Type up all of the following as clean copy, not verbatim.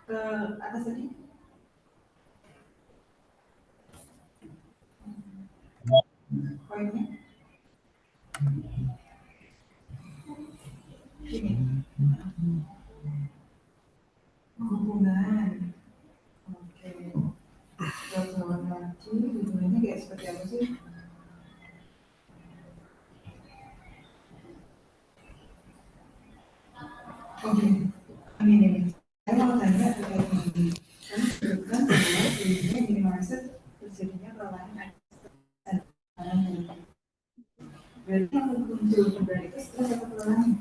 Ke atas tadi. Poinnya. Ini. Hubungan. Oke. Jawaban lagi, hubungannya kayak seperti apa sih? Oke. Ini. Saya mau tanya terkait ini. Kami sebutkan bahwa ini minimalisir terjadinya kelelahan berarti yang muncul kembali itu stres atau kelelahan?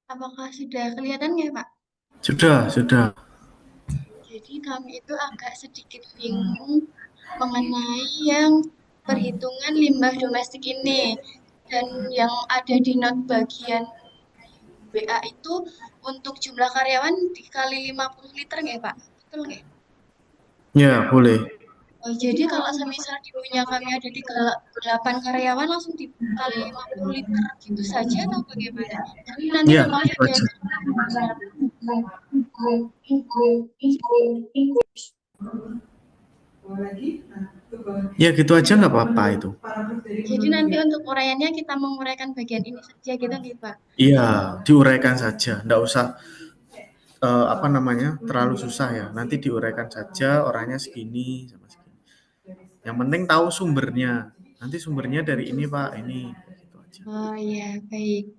Apakah sudah kelihatan ya, Pak? Sudah. Jadi kami itu agak sedikit bingung mengenai yang perhitungan limbah domestik ini. Dan yang ada di not bagian WA itu untuk jumlah karyawan dikali 50 liter nggak, Pak? Betul nggak? Ya, boleh. Oh, jadi kalau semisal di punya kami ada 8 karyawan langsung dikali 50 liter gitu saja atau bagaimana? Jadi nanti Ya, kalau itu ada aja. Ya, gitu aja nggak apa-apa itu. jadi nanti untuk uraiannya kita menguraikan bagian ini saja gitu nih, Pak. Iya, diuraikan saja. Nggak usah terlalu susah ya. Nanti diuraikan saja orangnya segini sama segini. Yang penting tahu sumbernya. Nanti sumbernya dari ini Pak, ini gitu aja. Oh iya, baik.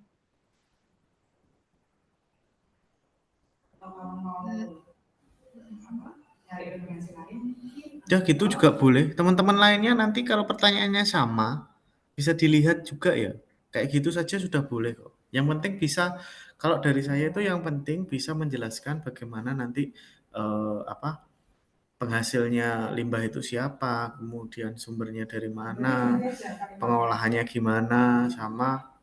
Ya gitu juga boleh. Teman-teman lainnya nanti kalau pertanyaannya sama, bisa dilihat juga ya. Kayak gitu saja sudah boleh kok. Yang penting bisa, kalau dari saya itu yang penting bisa menjelaskan bagaimana nanti penghasilnya limbah itu siapa, kemudian sumbernya dari mana, pengolahannya gimana, sama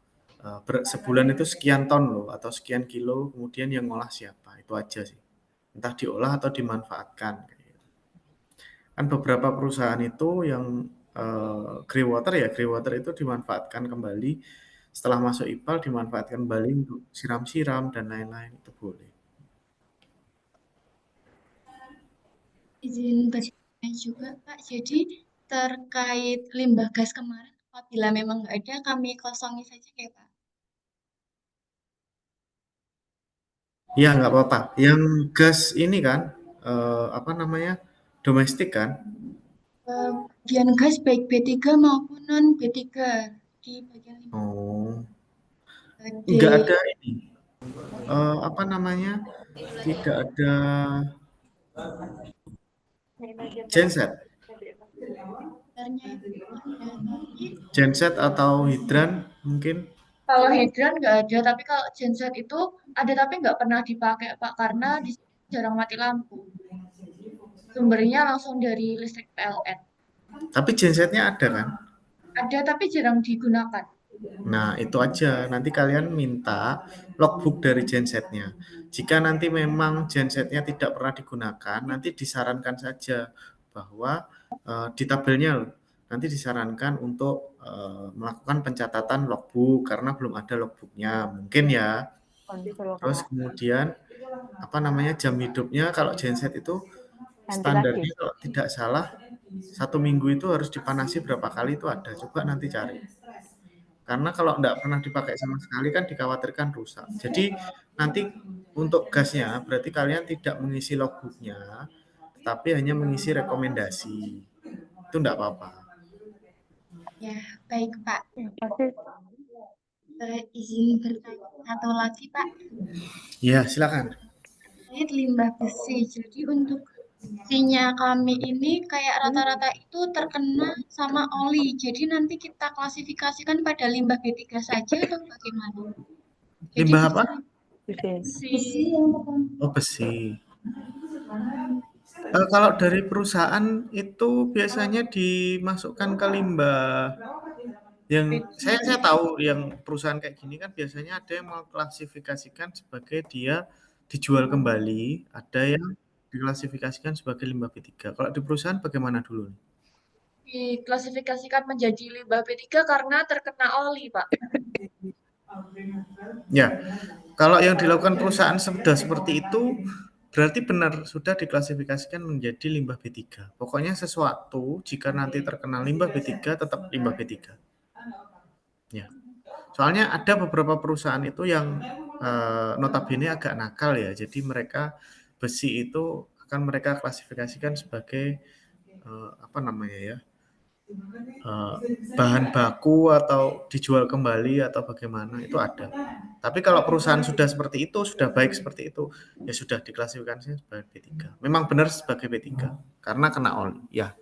sebulan itu sekian ton loh atau sekian kilo, kemudian yang ngolah siapa, itu aja sih. Entah diolah atau dimanfaatkan. Kan beberapa perusahaan itu yang grey water itu dimanfaatkan kembali setelah masuk IPAL, dimanfaatkan kembali untuk siram-siram dan lain-lain, itu boleh. Izin bertanya juga, Pak. Jadi terkait limbah gas kemarin, apabila memang nggak ada, kami kosongi saja ya, Pak. Ya nggak apa-apa. Yang gas ini kan domestik kan? Bagian gas baik B3 maupun non B3 di bagian limbah Oh, nggak D. ada ini. Tidak ada genset. Sebenarnya itu ada, tapi Genset atau hidran mungkin. kalau hidran nggak ada. Tapi kalau genset itu ada tapi nggak pernah dipakai, Pak, karena di sini jarang mati lampu. Sumbernya langsung dari listrik PLN. Tapi gensetnya ada kan? Ada tapi jarang digunakan. Nah, itu aja. Nanti kalian minta logbook dari gensetnya. Jika nanti memang gensetnya tidak pernah digunakan, nanti disarankan saja bahwa di tabelnya nanti disarankan untuk melakukan pencatatan logbook karena belum ada logbooknya. Mungkin ya. Terus kemudian jam hidupnya kalau genset itu standarnya kalau tidak salah 1 minggu itu harus dipanasi berapa kali itu ada. Coba nanti cari. Karena kalau tidak pernah dipakai sama sekali kan dikhawatirkan rusak. Jadi nanti untuk gasnya berarti kalian tidak mengisi logbooknya, tapi hanya mengisi rekomendasi. Itu tidak apa-apa. Ya, baik, Pak. Izin bertanya satu lagi, Pak. Ya, silakan. Terkait limbah besi. Jadi untuk besinya kami ini kayak rata-rata itu terkena sama oli. Jadi nanti kita klasifikasikan pada limbah B3 saja atau bagaimana? Jadi Limbah apa? besi. Oh, besi. Kalau dari perusahaan itu biasanya dimasukkan ke limbah yang saya tahu yang perusahaan kayak gini kan biasanya ada yang mengklasifikasikan sebagai dia dijual kembali, ada yang diklasifikasikan sebagai limbah B3. Kalau di perusahaan bagaimana dulu? diklasifikasikan menjadi limbah B3 karena terkena oli, Pak. Ya, kalau yang dilakukan perusahaan sudah seperti itu, berarti benar sudah diklasifikasikan menjadi limbah B3. Pokoknya sesuatu jika nanti terkena limbah B3 tetap limbah B3. Ya. Soalnya ada beberapa perusahaan itu yang notabene agak nakal ya. Jadi mereka besi itu akan mereka klasifikasikan sebagai apa namanya ya? Bahan baku atau dijual kembali atau bagaimana itu ada. Tapi kalau perusahaan sudah seperti itu, sudah baik seperti itu, ya sudah diklasifikasikan sebagai B3. Memang benar sebagai B3 karena kena oli. Ya,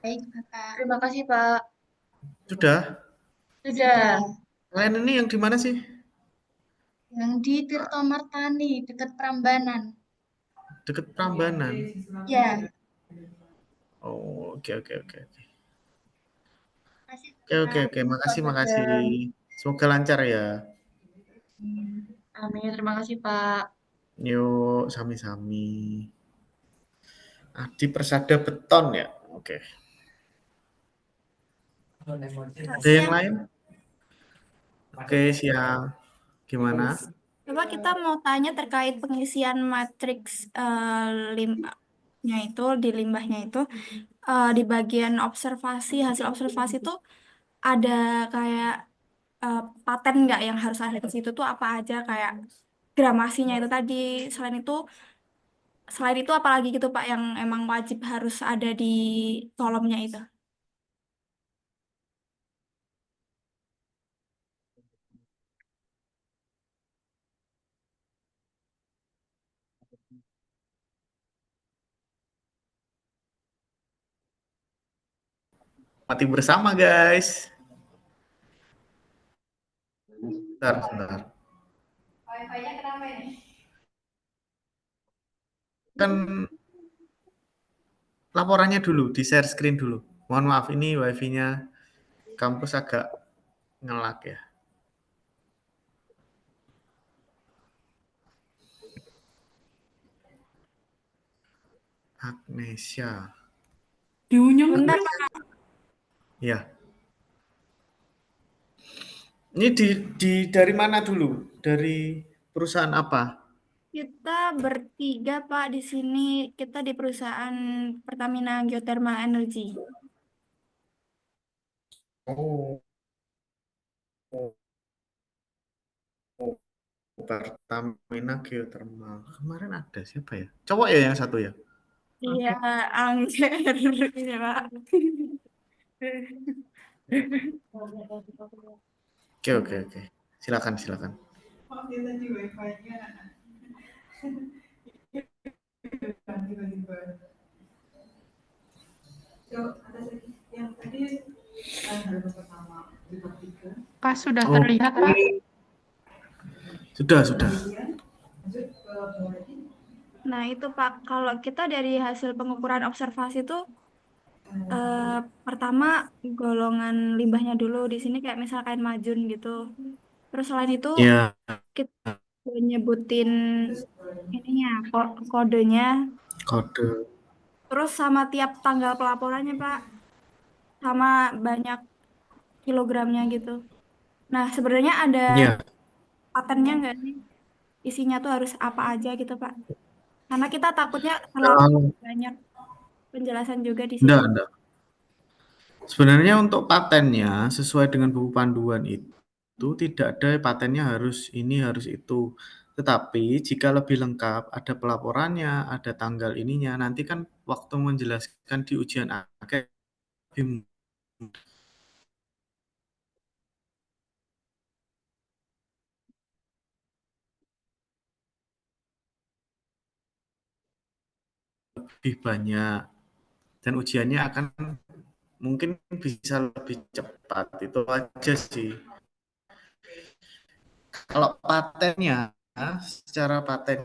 Baik, Bapak. Terima kasih, Pak. sudah. Sudah. Kalian ini yang di mana sih? Yang di Tirto Martani, dekat Prambanan. Deket Prambanan. Ya, Oh, oke oke oke. kasih, Oke oke Pak. oke, makasih makasih. Sudah. Semoga lancar ya. Amin. Terima kasih, Pak. Yuk, sami-sami. Adi Persada Beton ya. Oke. Ada yang Siang, lain? Oke, siang. Gimana? coba kita mau tanya terkait pengisian matriks limbahnya itu di limbahnya itu di bagian observasi hasil observasi itu ada kayak eh, paten nggak yang harus ada di situ tuh apa aja kayak gramasinya itu tadi selain itu apalagi gitu Pak yang emang wajib harus ada di kolomnya itu. Mati bersama, guys. Bentar, bentar. Wifi-nya kenapa ini? Kan laporannya dulu, di share screen dulu. Mohon maaf, ini wifi-nya kampus agak ngelak ya. Agnesia. Bentar, Ya. Ini dari mana dulu? Dari perusahaan apa? kita bertiga Pak di sini kita di perusahaan Pertamina Geothermal Energy. Oh, Pertamina Geothermal. Kemarin ada siapa ya? Cowok ya yang satu ya? Iya, Angger ini Pak. Oke, oke, oke. Silakan, silakan. Oh, dia tadi wifi-nya tiba-tiba. So, ada lagi yang tadi hal pertama di bab 3. Pas sudah Oh, terlihat, Pak. sudah. Kemudian lanjut ke bawah lagi. Nah, itu Pak, kalau kita dari hasil pengukuran observasi itu pertama golongan limbahnya dulu di sini kayak misal kain majun gitu. Terus selain itu Ya, kita nyebutin ininya kodenya, kode. terus sama tiap tanggal pelaporannya Pak, sama banyak kilogramnya gitu. Nah, sebenarnya ada Ya, patennya nggak sih? Isinya tuh harus apa aja gitu Pak? Karena kita takutnya terlalu kalau banyak penjelasan juga di sini. enggak. Sebenarnya untuk patennya sesuai dengan buku panduan itu tidak ada patennya harus ini harus itu. Tetapi jika lebih lengkap ada pelaporannya, ada tanggal ininya, nanti kan waktu menjelaskan di ujian akhir lebih lebih banyak dan ujiannya akan mungkin bisa lebih cepat. Itu aja sih. Kalau patennya secara paten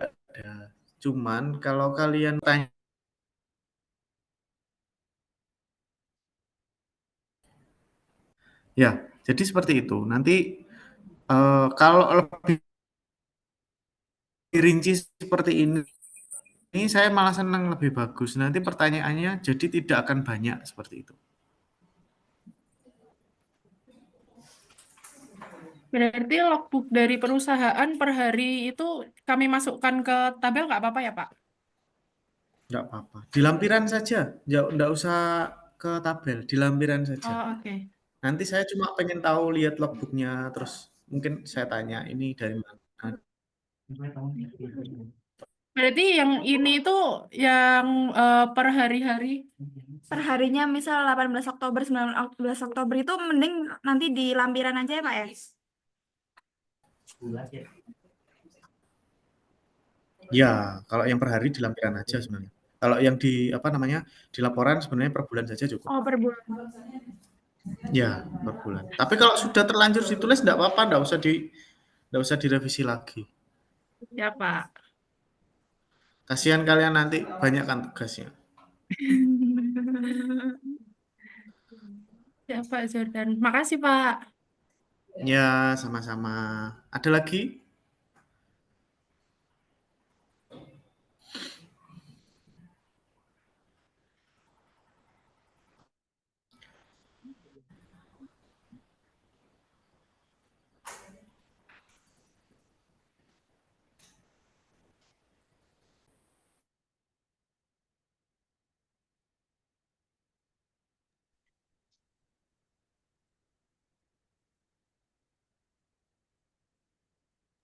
ada. Cuman kalau kalian tanya ya, jadi seperti itu. Nanti kalau lebih rinci seperti ini ini saya malah senang lebih bagus. Nanti pertanyaannya jadi tidak akan banyak seperti itu. Berarti logbook dari perusahaan per hari itu kami masukkan ke tabel nggak apa-apa ya, Pak? Enggak apa-apa. Di lampiran saja. Enggak usah ke tabel, di lampiran saja. Oh, oke. Nanti saya cuma pengen tahu lihat logbooknya, terus mungkin saya tanya ini dari mana. Berarti yang ini itu yang per hari-hari. Perharinya misal 18 Oktober, 19 Oktober itu mending nanti di lampiran aja ya Pak ya? Ya, kalau yang per hari di lampiran aja sebenarnya. Kalau yang di apa namanya di laporan sebenarnya per bulan saja cukup. Oh, per bulan. Ya, per bulan. Tapi kalau sudah terlanjur ditulis enggak apa-apa, enggak usah direvisi lagi. Ya, Pak. Kasihan kalian nanti banyak kan tugasnya. Ya, Pak Jordan. Makasih, Pak. Ya, sama-sama. Ada lagi?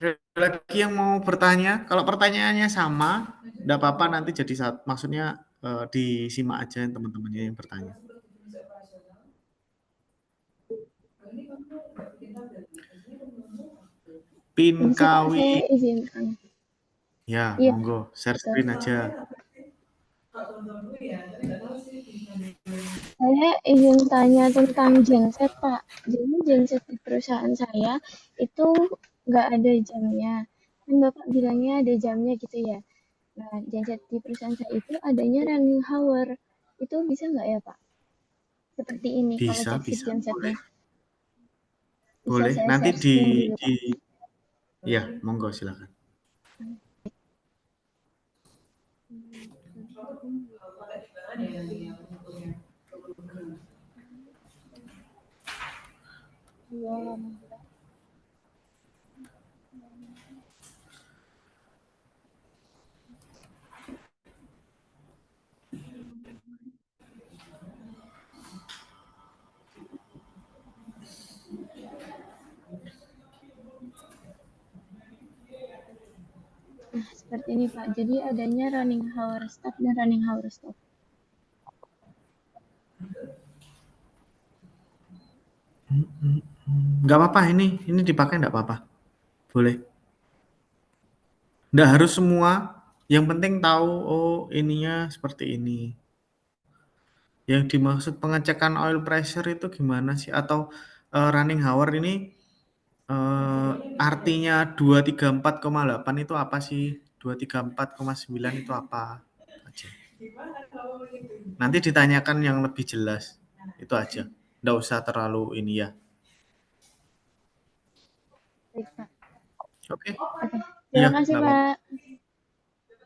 Ada lagi yang mau bertanya? Kalau pertanyaannya sama, enggak apa-apa nanti jadi maksudnya disimak aja teman-temannya yang bertanya. Pinkawi. Saya izinkan. Ya, Iya. monggo, share screen aja. Saya izin tanya tentang genset, Pak. Jadi genset di perusahaan saya itu nggak ada jamnya. Kan Bapak bilangnya ada jamnya gitu ya. Nah, genset di perusahaan saya itu adanya running hour. Itu bisa nggak ya, Pak? Seperti ini kalau Bisa, checklist bisa. gensetnya. Bisa Boleh. saya Nanti share screen dulu, Pak. ya, monggo silakan. Nah, seperti ini, Pak. Jadi adanya running hour start dan running hour stop. Enggak apa-apa ini dipakai enggak apa-apa. Boleh. Enggak harus semua, yang penting tahu oh ininya seperti ini. Yang dimaksud pengecekan oil pressure itu gimana sih? Atau running hour ini artinya 234,8 itu apa sih? 234,9 itu apa? Aja. Nanti ditanyakan yang lebih jelas. Itu aja. Enggak usah terlalu ini ya. Baik, Pak. Oke. Terima Iya, kasih, enggak apa-apa. Pak.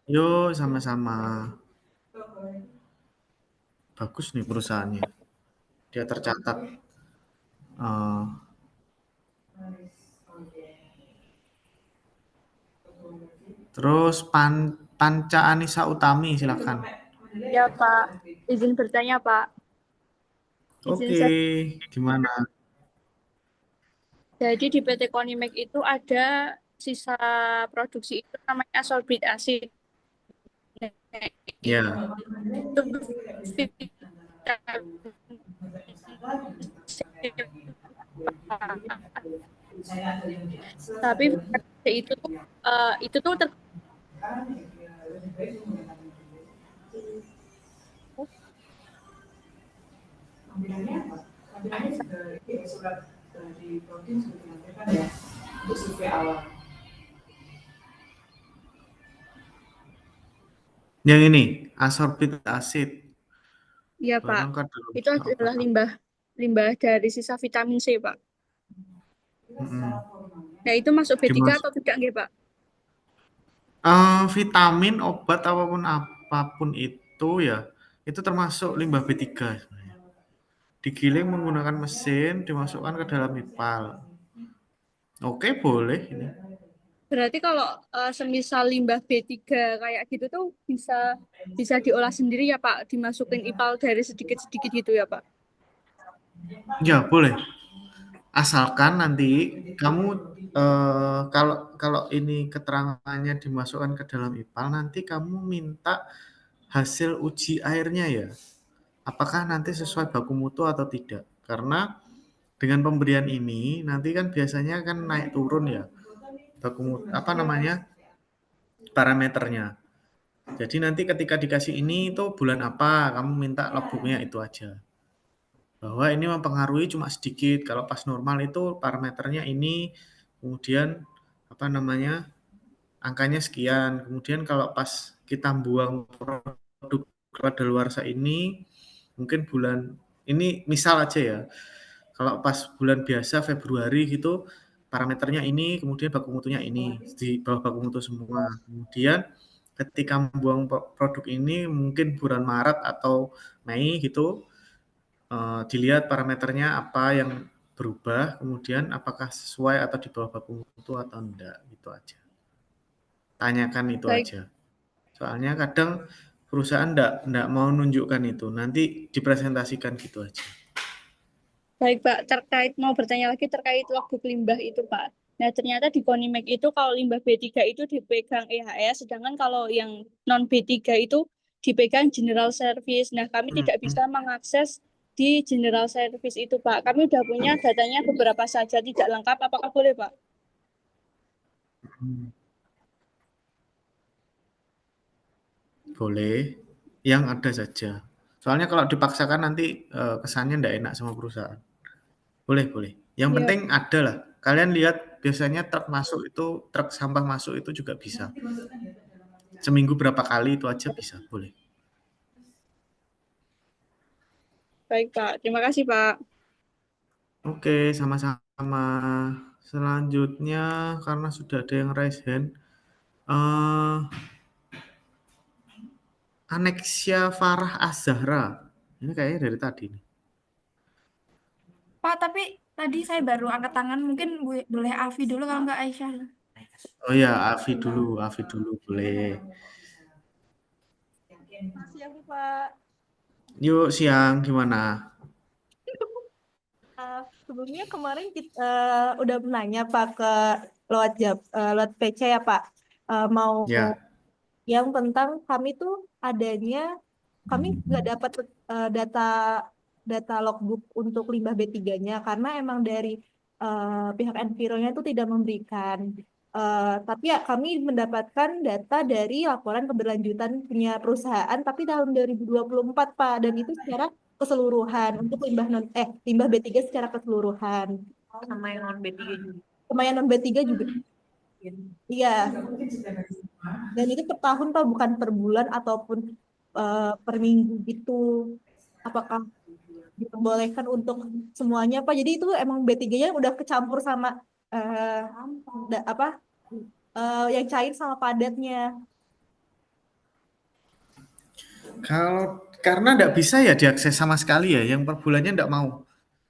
Yuk, sama-sama. Bagus nih perusahaannya. Dia tercatat. Terus Panca Anissa Utami, silakan. Ya Pak, izin bertanya Pak. Oke, gimana? Jadi di PT Konimek itu ada sisa produksi itu namanya sorbit acid. Ya. Tapi itu tuh surat dari protein sudah dilampirkan ya untuk survei awal. Yang ini, ascorbic acid. Iya Pak, itu adalah limbah dari sisa vitamin C Pak. Nah itu masuk B3 atau tidak nggih Pak? Vitamin, obat, apapun itu ya, itu termasuk limbah B3 sebenarnya. Digiling menggunakan mesin, dimasukkan ke dalam ipal. Oke, boleh ini. Berarti kalau semisal limbah B3 kayak gitu tuh bisa diolah sendiri ya Pak, dimasukin ipal dari sedikit-sedikit gitu ya Pak. Ya, boleh. Asalkan nanti kamu kalau ini keterangannya dimasukkan ke dalam ipal, nanti kamu minta hasil uji airnya ya. Apakah nanti sesuai baku mutu atau tidak? Karena dengan pemberian ini nanti kan biasanya kan naik turun ya baku mutu, apa namanya, parameternya. Jadi nanti ketika dikasih ini itu bulan apa, kamu minta logbooknya itu aja. Bahwa ini mempengaruhi cuma sedikit. Kalau pas normal itu parameternya ini, kemudian apa namanya, angkanya sekian. Kemudian kalau pas kita buang produk kadaluarsa ini, mungkin bulan ini misal aja ya. Kalau pas bulan biasa Februari gitu, parameternya ini, kemudian baku mutunya ini, di bawah baku mutu semua. Kemudian ketika membuang produk ini mungkin bulan Maret atau Mei gitu, dilihat parameternya apa yang berubah, kemudian apakah sesuai atau di bawah baku mutu atau enggak, gitu aja. Tanyakan itu Baik, aja. Soalnya kadang perusahaan enggak mau nunjukkan itu, nanti dipresentasikan gitu aja. baik Pak, mau bertanya lagi terkait logbook limbah itu Pak. Nah ternyata di Konimek itu kalau limbah B3 itu dipegang EHS, sedangkan kalau yang non B3 itu dipegang General Service. Nah kami tidak bisa mengakses di General Service itu Pak. Kami udah punya datanya beberapa saja, tidak lengkap. Apakah boleh Pak? Boleh, yang ada saja. Soalnya kalau dipaksakan nanti kesannya enggak enak sama perusahaan. Boleh, boleh. Yang Ya, penting ada lah. Kalian lihat biasanya truk masuk itu, truk sampah masuk itu juga bisa. Seminggu berapa kali itu aja bisa, boleh. baik Pak. Terima kasih Pak. Oke, sama-sama. Selanjutnya, karena sudah ada yang raise hand, eh Aneksia Farah Az-Zahra. Ini kayaknya dari tadi nih. Pak, tapi tadi saya baru angkat tangan. Mungkin boleh Alfi dulu kalau nggak Aisyah. Oh ya, Afi dulu boleh. Masih aku Pak. Yuk siang gimana? Sebelumnya kemarin kita udah nanya Pak ke lewat PC ya Pak. Mau Ya, yang tentang kami tuh kami nggak dapat data data logbook untuk limbah B3-nya karena emang dari pihak Enviro-nya itu tidak memberikan. Tapi ya kami mendapatkan data dari laporan keberlanjutan punya perusahaan tapi tahun 2024 Pak, dan itu secara keseluruhan untuk limbah B3 secara keseluruhan. Sama yang non B3 juga. Sama yang non B3 juga. Iya. Dan itu per tahun Pak, bukan per bulan ataupun per minggu gitu. Apakah diperbolehkan untuk semuanya Pak? Jadi itu emang B3-nya udah kecampur sama eh, apa yang cair sama padatnya. kalau karena enggak bisa ya diakses sama sekali ya, yang per bulannya enggak mau.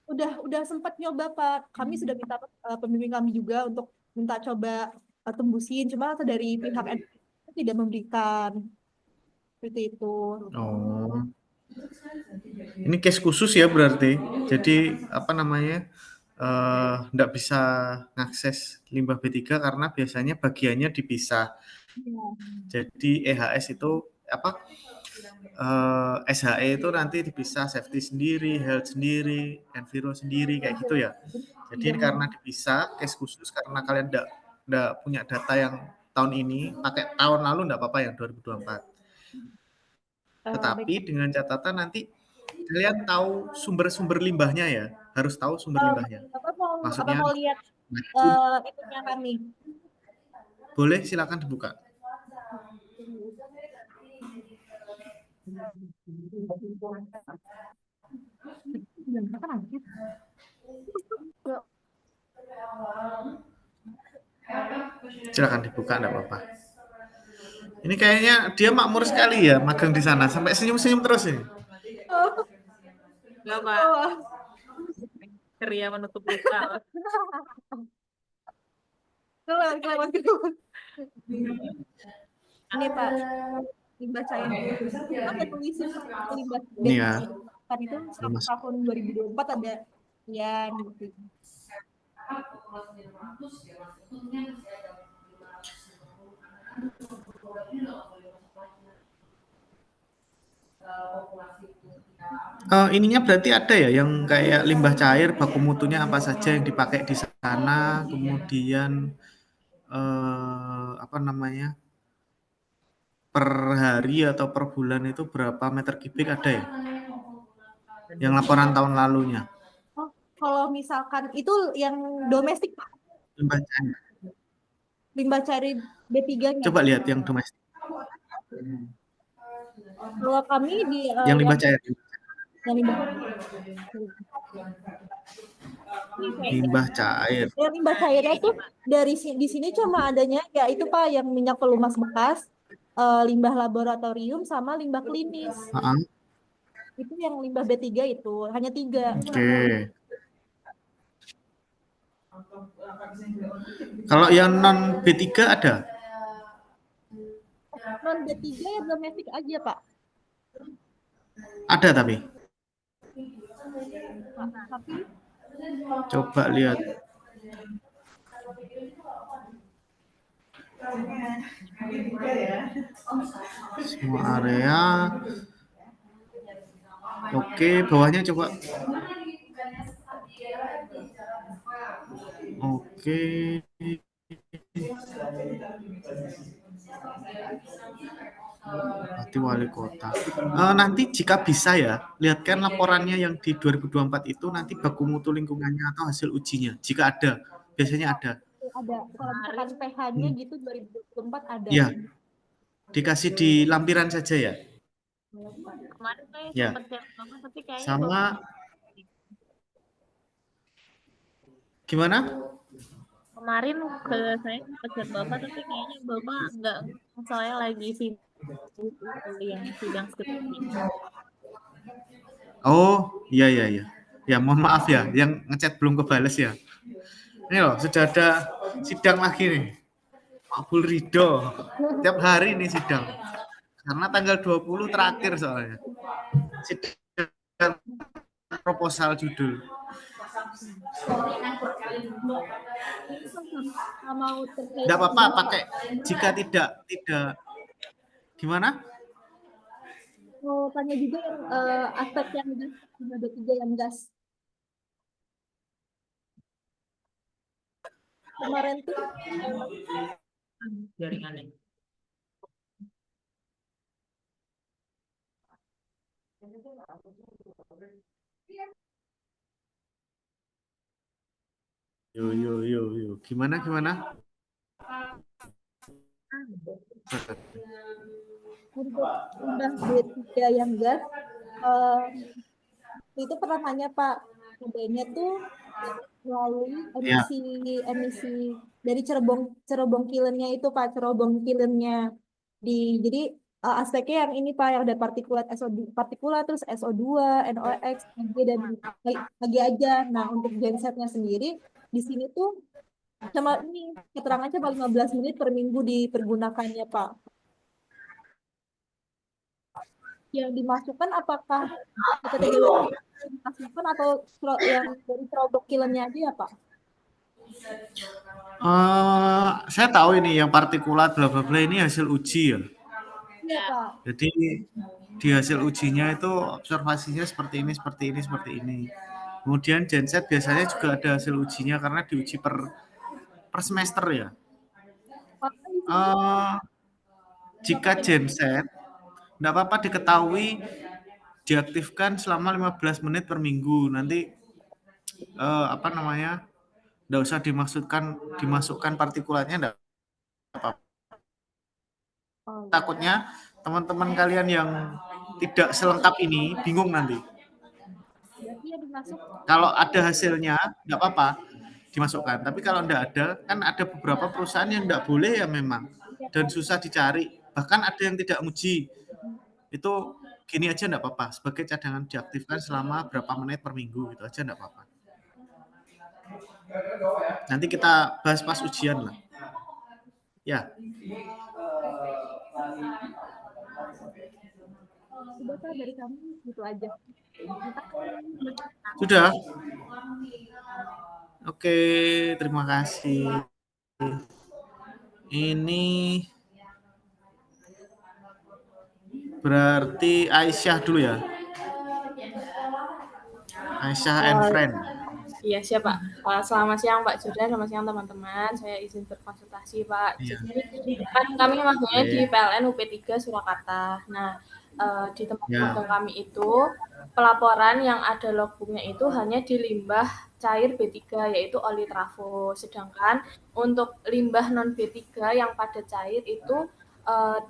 Udah sempat nyoba Pak. Kami sudah minta pembimbing kami juga untuk minta coba tembusin, cuma dari pihak NPWP tidak memberikan seperti itu. Oh, ini case khusus ya berarti. Jadi apa namanya? Enggak bisa ngakses limbah B3 karena biasanya bagiannya dipisah. Iya. Jadi EHS itu apa? SHE itu nanti dipisah, safety sendiri, health sendiri, enviro sendiri kayak gitu ya. Jadi ini karena dipisah, case khusus karena kalian enggak punya data yang tahun ini, pakai tahun lalu enggak apa-apa yang 2024. Tetapi Baik. dengan catatan nanti kalian tahu sumber-sumber limbahnya ya, harus tahu sumber limbahnya. Apa Maksudnya mau lihat itunya kami? boleh silakan dibuka. Silakan dibuka enggak apa-apa. Ini kayaknya dia makmur sekali ya magang di sana, sampai senyum-senyum terus ini. Enggak, Pak. Ceria menutup luka. Ini Pak, limbah cair itu ada tulisan limbah Ini ya. kan itu sampai tahun 2024 ada ya gitu. Ininya berarti ada ya yang kayak limbah cair, baku mutunya apa saja yang dipakai di sana, kemudian apa namanya, per hari atau per bulan itu berapa meter kubik ada ya? Yang laporan tahun lalunya. Oh, kalau misalkan itu yang domestik Pak, Limbah cair. limbah cair B3-nya. Coba lihat yang domestik. Kalau kami di Yang limbah cair. yang limbah Limbah cair. yang limbah cairnya tuh di sini cuma adanya ya itu Pak yang minyak pelumas bekas, limbah laboratorium sama limbah klinis. Itu yang limbah B3 itu hanya 3. Oke. Kalau yang non B3 ada? Non B3 ya domestik aja Pak. Ada tapi. Tapi Coba lihat. Semua area. Oke, bawahnya coba. Oke. Berarti wali kota. Nanti jika bisa ya, lihatkan laporannya yang di 2024 itu nanti baku mutu lingkungannya atau hasil ujinya. Jika ada, biasanya ada. Ada, kalau misalkan pH-nya gitu 2024 ada. Ya, dikasih di lampiran saja ya. Kemarin saya Ya. sempat cek Bapak, tapi kayaknya Sama Bapak gimana? kemarin ke saya sempat cek Bapak, tapi kayaknya Bapak nggak, soalnya lagi sibuk yang sidang skripsi. Oh, iya. Ya, mohon maaf ya, yang ngechat belum kebales ya. Ini loh, sudah ada sidang lagi nih. Abul Ridho. Tiap hari nih sidang. Karena tanggal 20 terakhir soalnya. Sidang proposal judul. Enggak apa-apa pakai jika tidak gimana? Mau tanya juga yang aspek yang gas, ada 3 yang gas. Kemarin tuh Jaringannya. Yo. Gimana? untuk limbah B3 yang gas, itu pernah nanya Pak, adanya tuh melalui emisi dari cerobong kilennya itu Pak, cerobong kilennya jadi aspeknya yang ini Pak, yang ada partikulat terus SO2, NOx, Ag dan Ag aja. Nah, untuk gensetnya sendiri di sini tuh sama ini keterangan cuma 15 menit per minggu dipergunakannya Pak. Yang dimasukkan apakah dimasukkan atau yang dari cerobong kilennya aja ya Pak? Saya tahu ini yang partikulat bla bla bla ini hasil uji ya. Iya Pak. Jadi di hasil ujinya itu observasinya seperti ini. Kemudian genset biasanya juga ada hasil ujinya karena diuji per semester ya. Jika genset enggak apa-apa diketahui diaktifkan selama 15 menit per minggu. Nanti enggak usah dimasukkan partikulatnya enggak apa-apa. Takutnya teman-teman kalian yang tidak selengkap ini bingung nanti. Kalau ada hasilnya enggak apa-apa dimasukkan. Tapi kalau enggak ada, kan ada beberapa perusahaan yang enggak boleh ya memang dan susah dicari Bahkan ada yang tidak nguji. Itu gini aja enggak apa-apa, sebagai cadangan diaktifkan selama berapa menit per minggu gitu aja enggak apa-apa. Nanti kita bahas pas ujian lah. Ya. Sudah Kak, dari kami gitu aja. Sudah. Oke, terima kasih. Ini berarti Aisyah dulu ya. Aisyah and friend. Iya, siap Pak. Selamat siang Pak Jordan, selamat siang teman-teman. Saya izin berkonsultasi Pak. Iya. Jadi kan kami magangnya di Oke. PLN UP3 Surakarta. Nah, di tempat Ya. magang kami itu pelaporan yang ada logbooknya itu hanya di limbah cair B3 yaitu oli trafo. Sedangkan untuk limbah non B3 yang padat cair itu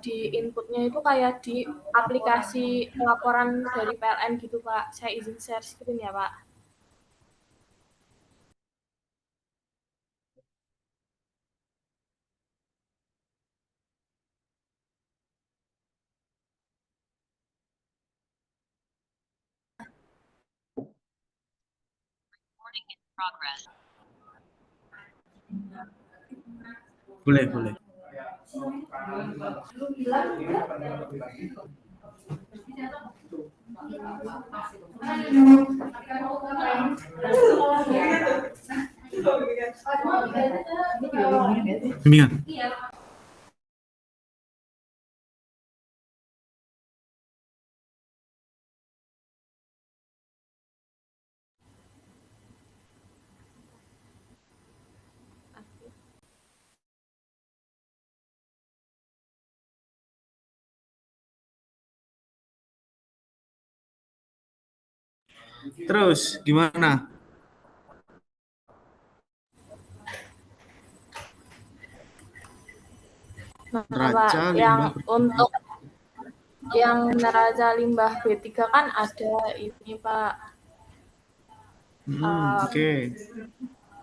di inputnya itu kayak di aplikasi pelaporan dari PLN gitu Pak. Saya izin share screen ya Pak. Boleh. Bimbingan. Terus gimana? Nah, Neraca Pak, limbah untuk yang neraca limbah B3 kan ada ini, Pak. Oke.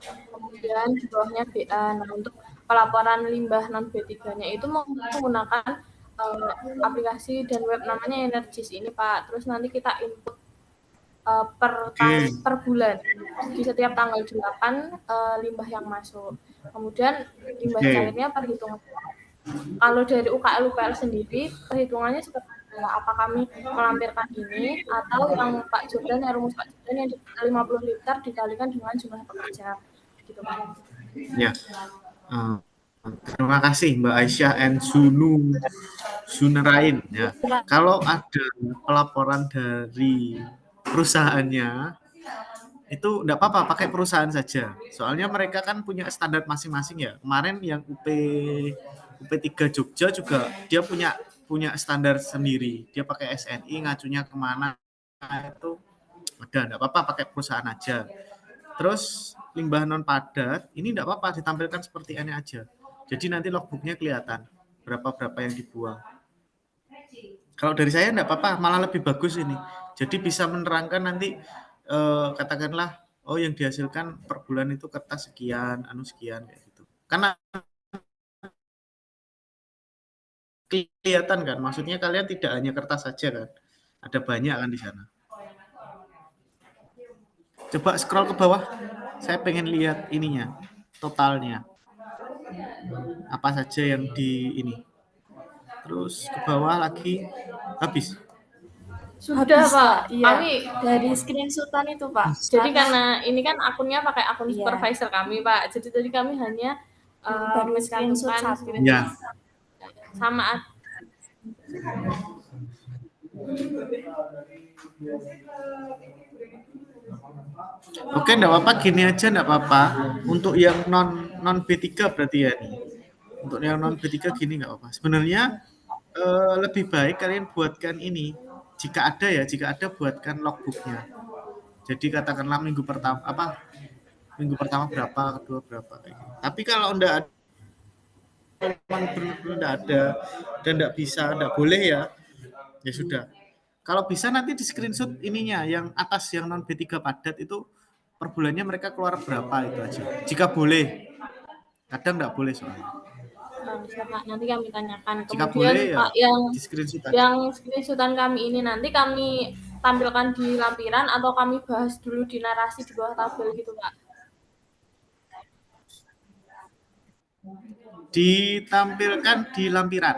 Kemudian di bawahnya BA. Nah, untuk pelaporan limbah non B3-nya itu menggunakan aplikasi dan web namanya Energis ini, Pak. Terus nanti kita input per bulan. Di setiap tanggal 8 limbah yang masuk. Kemudian limbah cairnya perhitungan. Kalau dari UKL UPL sendiri, perhitungannya seperti apa kami melampirkan ini, atau yang Pak Jordan, rumus Pak Jordan yang 50 liter dikalikan dengan jumlah pekerja. Gitu, Pak. Ya. Terima kasih Mbak Aisyah and Sunerain. Ya. Kalau ada pelaporan dari perusahaannya, itu enggak apa-apa, pakai perusahaan saja. Soalnya mereka kan punya standar masing-masing ya. Kemarin yang UP3 Jogja juga dia punya standar sendiri. Dia pakai SNI, ngacunya kemana itu ada, enggak apa-apa pakai perusahaan aja. Terus limbah non padat ini enggak apa-apa ditampilkan seperti ini aja. Jadi nanti logbooknya kelihatan berapa yang dibuang. Kalau dari saya enggak apa-apa, malah lebih bagus ini. Jadi bisa menerangkan nanti katakanlah yang dihasilkan per bulan itu kertas sekian, sekian kayak gitu. Karena kelihatan kan, maksudnya kalian tidak hanya kertas saja kan, ada banyak kan di sana. Coba scroll ke bawah, saya pengen lihat ininya, totalnya. Apa saja yang di ini. Terus ke bawah lagi, habis. Sudah Pak, kami dari screenshotan itu Pak. Jadi karena ini kan akunnya pakai akun supervisor kami Pak. Jadi tadi kami hanya screenshot sama. Oke, enggak apa-apa, gini aja enggak apa-apa. Untuk yang non B3 berarti ya nih. Untuk yang non B3 gini enggak apa-apa. Sebenarnya lebih baik kalian buatkan ini. Jika ada buatkan logbooknya. Jadi katakanlah minggu pertama berapa, kedua berapa kayak gitu. Tapi kalau enggak ada dan enggak bisa, enggak boleh ya sudah. Kalau bisa nanti di screenshot ininya yang atas yang non B3 padat itu per bulannya mereka keluar berapa itu aja. Jika boleh. Kadang enggak boleh soalnya. bisa Kak, nanti kami tanyakan. Jika Kemudian boleh ya Kak, yang di screenshot aja. yang screenshotan kami ini nanti kami tampilkan di lampiran atau kami bahas dulu di narasi di bawah tabel gitu Kak? Ditampilkan di lampiran.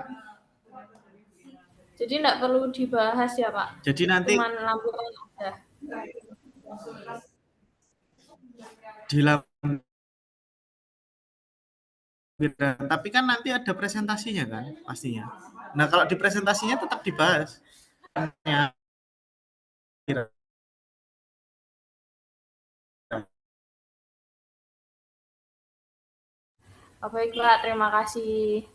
Jadi tidak perlu dibahas ya Pak? Jadi nanti cuman lampiran aja. di lampiran, tapi kan nanti ada presentasinya kan pastinya. Nah kalau di presentasinya tetap dibahas. Oh, baik Pak, terima kasih.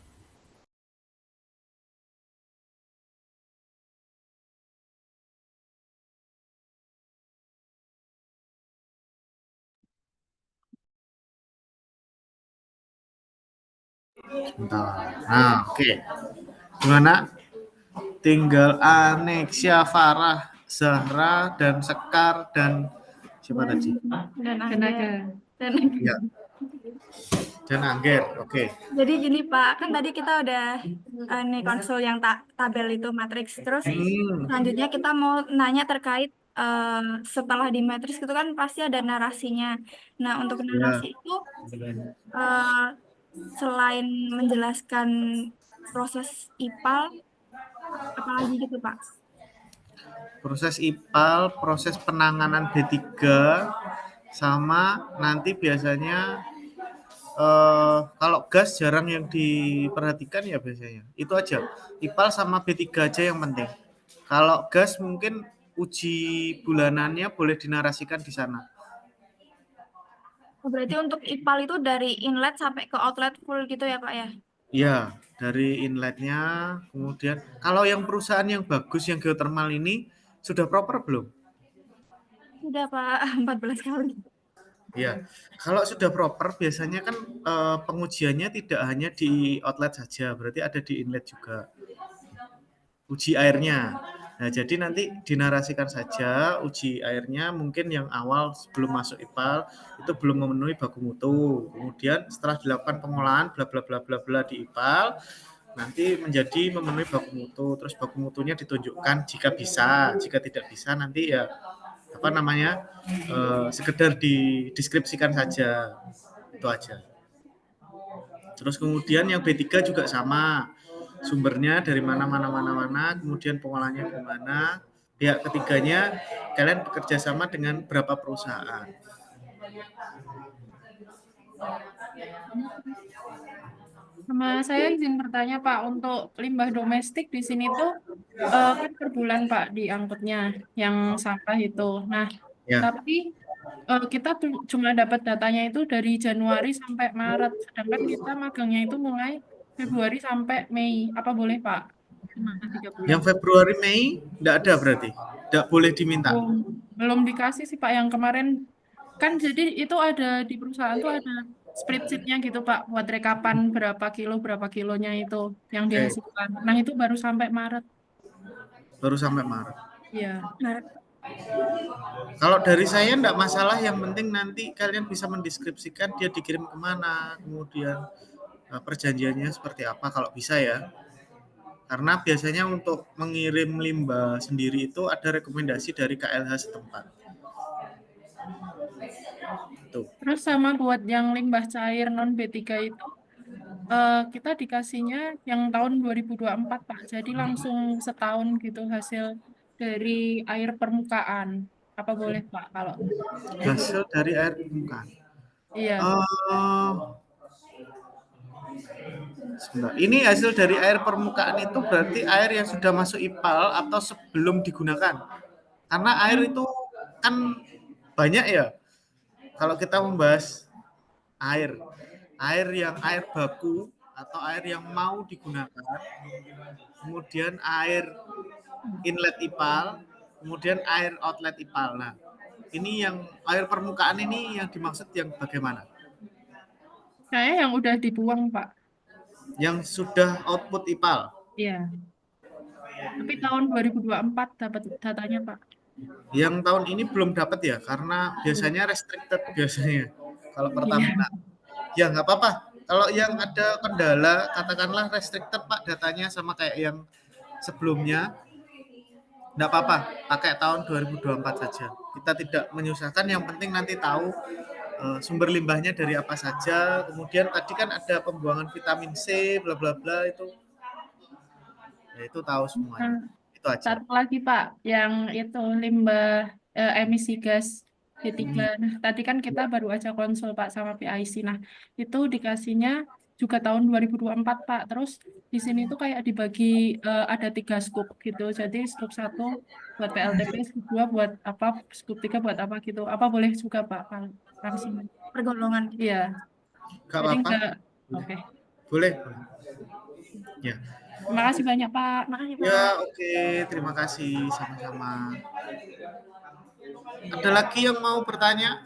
Bentar. Nah, oke. Gimana? Tinggal Anexia, Farah, Zahra, dan Sekar, dan siapa tadi? Dan Tenaga. Ya. Dan Angger, oke. Jadi gini Pak, kan tadi kita udah nih konsul yang tabel itu matriks. Terus selanjutnya kita mau nanya terkait setelah di matriks itu kan pasti ada narasinya. Nah untuk narasi itu selain menjelaskan proses IPAL, apalagi gitu Pak? Proses IPAL, proses penanganan B3, sama nanti biasanya kalau gas jarang yang diperhatikan ya biasanya. Itu aja. IPAL sama B3 aja yang penting. Kalau gas mungkin uji bulanannya boleh dinarasikan di sana. Berarti untuk IPAL itu dari inlet sampai ke outlet full gitu ya Pak ya? Ya, dari inletnya. Kemudian kalau yang perusahaan yang bagus yang geothermal ini sudah proper belum? Sudah Pak, 14 kali. Ya, kalau sudah proper biasanya kan pengujiannya tidak hanya di outlet saja, berarti ada di inlet juga. Uji airnya. Nah, jadi nanti dinarasikan saja uji airnya mungkin yang awal sebelum masuk IPAL itu belum memenuhi baku mutu. Kemudian setelah dilakukan pengolahan bla bla bla bla bla di IPAL nanti menjadi memenuhi baku mutu. Terus baku mutunya ditunjukkan jika bisa, jika tidak bisa nanti ya apa namanya sekedar dideskripsikan saja, itu aja. Terus kemudian yang B3 juga sama, sumbernya dari mana, kemudian pengolahannya gimana, pihak ketiganya kalian bekerja sama dengan berapa perusahaan. Sama saya izin bertanya Pak, untuk limbah domestik di sini tuh kan per bulan Pak diangkutnya yang sampah itu. Nah, Ya. tapi kita cuma dapat datanya itu dari Januari sampai Maret, sedangkan kita magangnya itu mulai Februari sampai Mei. Apa boleh Pak? Cuma 3 bulan. Yang Februari, Mei enggak ada berarti? Enggak boleh diminta? Belum dikasih sih Pak, yang kemarin kan jadi itu ada di perusahaan tuh ada spreadsheet-nya gitu Pak, buat rekapan berapa kilonya itu yang dihasilkan. Nah itu baru sampai Maret. Baru sampai Maret. Iya. Kalau dari saya enggak masalah, yang penting nanti kalian bisa mendeskripsikan dia dikirim kemana, kemudian perjanjiannya seperti apa kalau bisa ya. Karena biasanya untuk mengirim limbah sendiri itu ada rekomendasi dari KLH setempat. Tuh. Terus sama buat yang limbah cair non B3 itu kita dikasihnya yang tahun 2024 Pak. Jadi langsung setahun gitu hasil dari air permukaan. Apa boleh Pak kalau hasil dari air permukaan? Iya. Sebentar. Ini hasil dari air permukaan itu berarti air yang sudah masuk IPAL atau sebelum digunakan? Karena air itu kan banyak ya. Kalau kita membahas air yang air baku atau air yang mau digunakan, kemudian air inlet IPAL, kemudian air outlet IPAL. Nah, ini yang air permukaan ini yang dimaksud yang bagaimana? Kayaknya yang udah dibuang Pak. Yang sudah output IPAL? Iya. Tapi tahun 2024 dapat datanya Pak. Yang tahun ini belum dapat ya, karena biasanya restricted biasanya kalau Pertamina. Ya nggak apa-apa, Kalau yang ada kendala, katakanlah restricted Pak datanya sama kayak yang sebelumnya, enggak apa-apa, pakai tahun 2024 saja. Kita tidak menyusahkan, yang penting nanti tahu sumber limbahnya dari apa saja. Kemudian tadi kan ada pembuangan vitamin C, bla bla bla itu. Ya itu tahu semuanya. Nah, Itu aja. satu lagi Pak, yang itu limbah emisi gas B3. Nah, tadi kan kita baru aja konsul Pak sama PIC. Nah, itu dikasihnya juga tahun 2024 Pak. Terus di sini tuh kayak dibagi ada 3 scoop gitu. Jadi scoop 1 buat PLTP, scoop 2 buat apa, scoop 3 buat apa gitu. Apa boleh juga Pak langsung? Pergolongan. Iya. Gak Jadi apa-apa. enggak. Oke. Boleh. Ya. Terima kasih banyak Pak. Makasih Ya, Pak. oke. Terima kasih sama-sama. Ada lagi yang mau bertanya?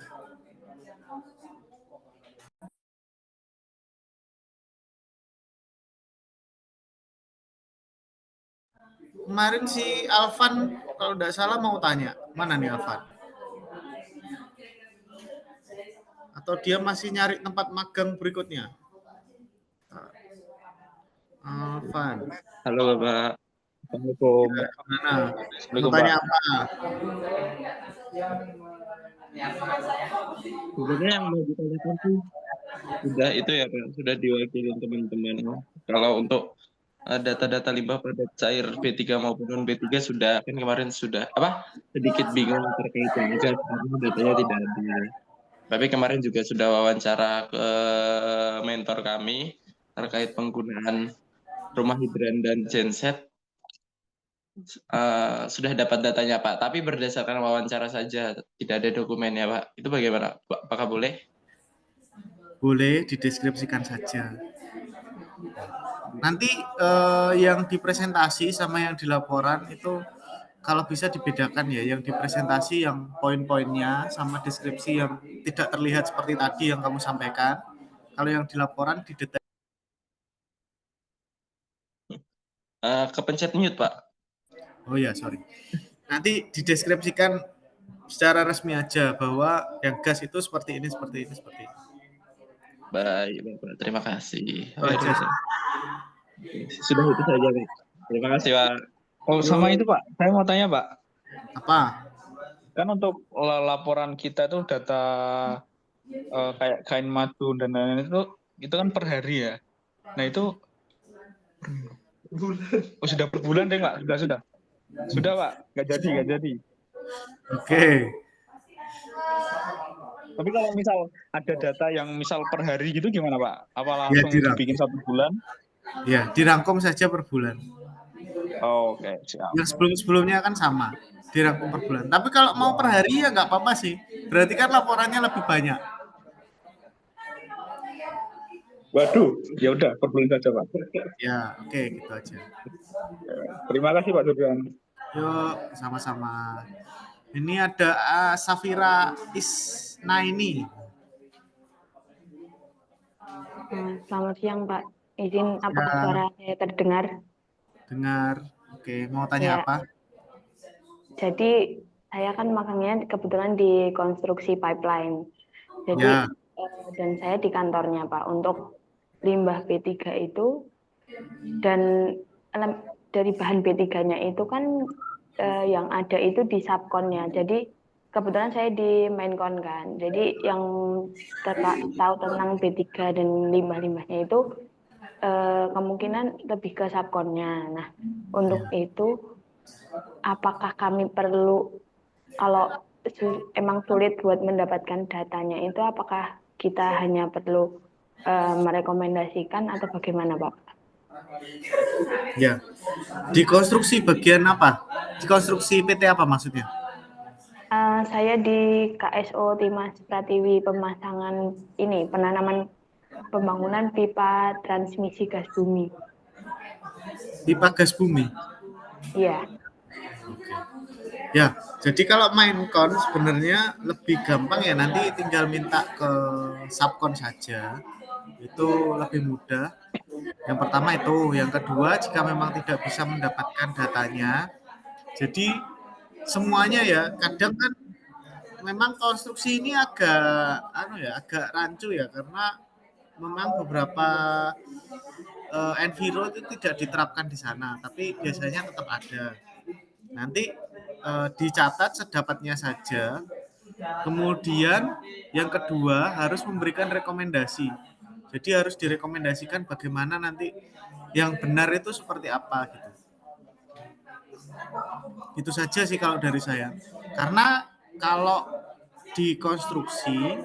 Kemarin si Alvan kalau tidak salah mau tanya. Mana nih Alvan? Atau dia masih nyari tempat magang berikutnya? Alvan. Halo Bapak. Assalamualaikum. Ya, gimana? Mau Assalamualaikum tanya Pak. apa? Sebenarnya yang mau ditanyakan sih sudah itu ya Pak, sudah diwakili teman-teman. Kalau untuk data-data limbah padat cair B3 maupun non B3 sudah kan kemarin sudah sedikit bingung terkait dengan gas karena datanya tidak ada. Tapi kemarin juga sudah wawancara ke mentor kami terkait penggunaan rumah hidran dan genset. Sudah dapat datanya Pak, tapi berdasarkan wawancara saja, tidak ada dokumennya Pak. Itu bagaimana? Apakah boleh? Boleh dideskripsikan saja. Nanti yang dipresentasi sama yang di laporan itu kalau bisa dibedakan ya, yang dipresentasi yang poin-poinnya sama deskripsi yang tidak terlihat seperti tadi yang kamu sampaikan. Kalau yang di laporan didetail. Kepencet mute Pak. Oh ya, sorry. Nanti dideskripsikan secara resmi aja bahwa yang gas itu seperti ini, seperti ini, seperti ini. Baik, Bapak. Terima kasih. Itu aja. Sudah itu saja, Pak. Terima kasih, Pak. Oh, sama itu, Pak. Saya mau tanya, Pak. Apa? Kan untuk laporan kita tuh data kayak kain madu dan lain-lain itu kan per hari ya. Nah, itu oh, sudah per bulan deh, Pak. Sudah. Sudah, Pak. Nggak jadi. Oke. Tapi kalau misal ada data yang misal per hari gitu gimana, Pak? Apa Ya, langsung dibikin 1 bulan? Ya, dirangkum saja per bulan. Oh, oke, siap. Yang sebelum-sebelumnya kan sama, dirangkum per bulan. Tapi kalau mau per hari ya nggak apa-apa sih. Berarti kan laporannya lebih banyak. Waduh, ya udah per bulan saja, Pak. Ya, oke, gitu aja. Terima kasih, Pak Suryan. Yuk, sama-sama. Ini ada Safira Isnaini. Selamat siang, Pak. Izin, apakah suara saya terdengar? Dengar. Oke, mau tanya apa? Jadi, saya kan magangnya kebetulan di konstruksi pipeline. Jadi, dan saya di kantornya, Pak, untuk limbah B3 itu, dan dari bahan B3-nya itu kan yang ada itu di subkonnya. Jadi, kebetulan saya di mainkon kan. Jadi, yang tahu tentang B3 dan limbah-limbahnya itu kemungkinan lebih ke subkonnya. Nah, untuk itu apakah kami perlu, kalau emang sulit buat mendapatkan datanya itu, apakah kita hanya perlu merekomendasikan atau bagaimana, Pak? Ya, di konstruksi bagian apa? Di konstruksi PT apa maksudnya? Saya di KSO Timas Pratiwi pemasangan ini, penanaman pembangunan pipa transmisi gas bumi. Pipa gas bumi? Iya. Ya, jadi kalau mainkon sebenarnya lebih gampang ya, nanti tinggal minta ke subkon saja. Itu lebih mudah. Yang pertama itu, yang kedua jika memang tidak bisa mendapatkan datanya, jadi semuanya ya, kadang kan memang konstruksi ini agak rancu ya, karena memang beberapa Enviro itu tidak diterapkan di sana, tapi biasanya tetap ada. Nanti dicatat sedapatnya saja. Kemudian yang kedua harus memberikan rekomendasi. Jadi harus direkomendasikan bagaimana nanti yang benar itu seperti apa gitu. Itu saja sih kalau dari saya. Karena kalau di konstruksi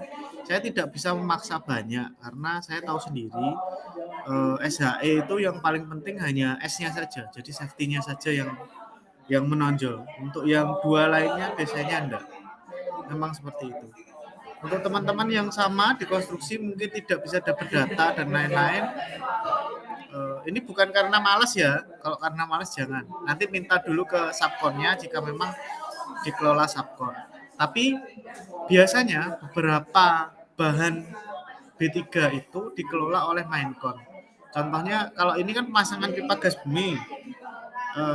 saya tidak bisa memaksa banyak karena saya tahu sendiri SHE itu yang paling penting hanya S-nya saja. Jadi safety-nya saja yang menonjol. Untuk yang dua lainnya biasanya enggak. Memang seperti itu. Untuk teman-teman yang sama di konstruksi mungkin tidak bisa dapat data dan lain-lain. Ini bukan karena malas ya. Kalau karena malas jangan. Nanti minta dulu ke subkonnya jika memang dikelola subkon. Tapi biasanya beberapa bahan B3 itu dikelola oleh Mainkon. Contohnya kalau ini kan pemasangan pipa gas bumi.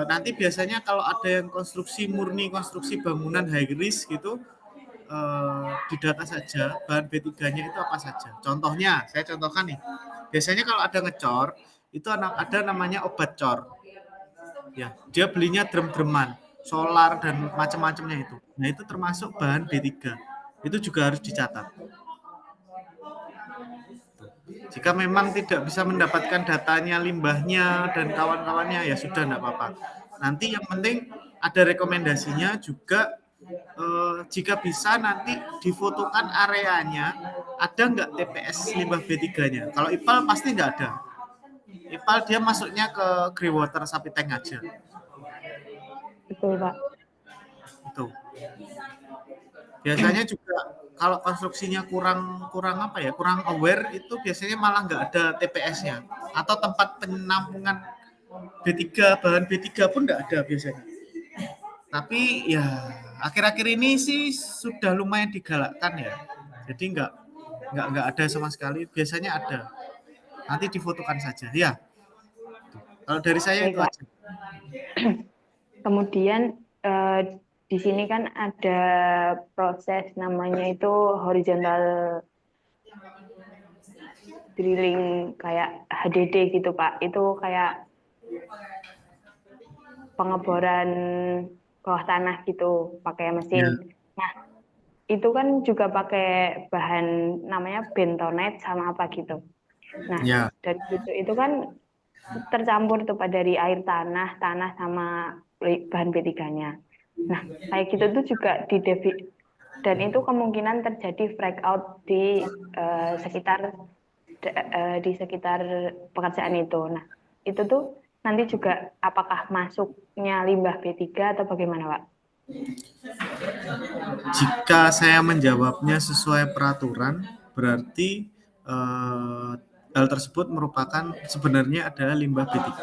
Nanti biasanya kalau ada yang konstruksi murni, konstruksi bangunan high risk gitu, didata saja bahan B3-nya itu apa saja. Contohnya, saya contohkan nih. Biasanya kalau ada ngecor, itu ada namanya obat cor. Ya, dia belinya drum-druman, solar dan macam-macamnya itu. Nah, itu termasuk bahan B3. Itu juga harus dicatat. Jika memang tidak bisa mendapatkan datanya, limbahnya dan kawan-kawannya, ya sudah enggak apa-apa. Nanti yang penting ada rekomendasinya juga. Jika bisa nanti difotokan areanya, ada nggak TPS limbah B3-nya. Kalau IPAL pasti nggak ada. IPAL dia masuknya ke Greywater sapi tank aja. Betul, Pak. Itu. Biasanya juga kalau konstruksinya kurang apa ya, kurang aware itu biasanya malah nggak ada TPS-nya atau tempat penampungan B3, bahan B3 pun nggak ada biasanya. Tapi ya akhir-akhir ini sih sudah lumayan digalakkan ya. Jadi nggak ada sama sekali. Biasanya ada. Nanti difotokan saja. Ya. Kalau dari saya itu aja. Kemudian di sini kan ada proses namanya itu horizontal drilling kayak HDD gitu Pak. Itu kayak pengeboran bawah tanah gitu pakai mesin. Ya. Nah, itu kan juga pakai bahan namanya bentonite sama apa gitu. Nah, ya. dari itu kan tercampur tuh Pak dari air tanah sama bahan B3-nya. Nah, kayak gitu tuh juga dan itu kemungkinan terjadi breakout di sekitar pekerjaan itu. Nah, itu tuh nanti juga apakah masuknya limbah B3 atau bagaimana, Pak? Jika saya menjawabnya sesuai peraturan, berarti hal tersebut merupakan sebenarnya adalah limbah B3.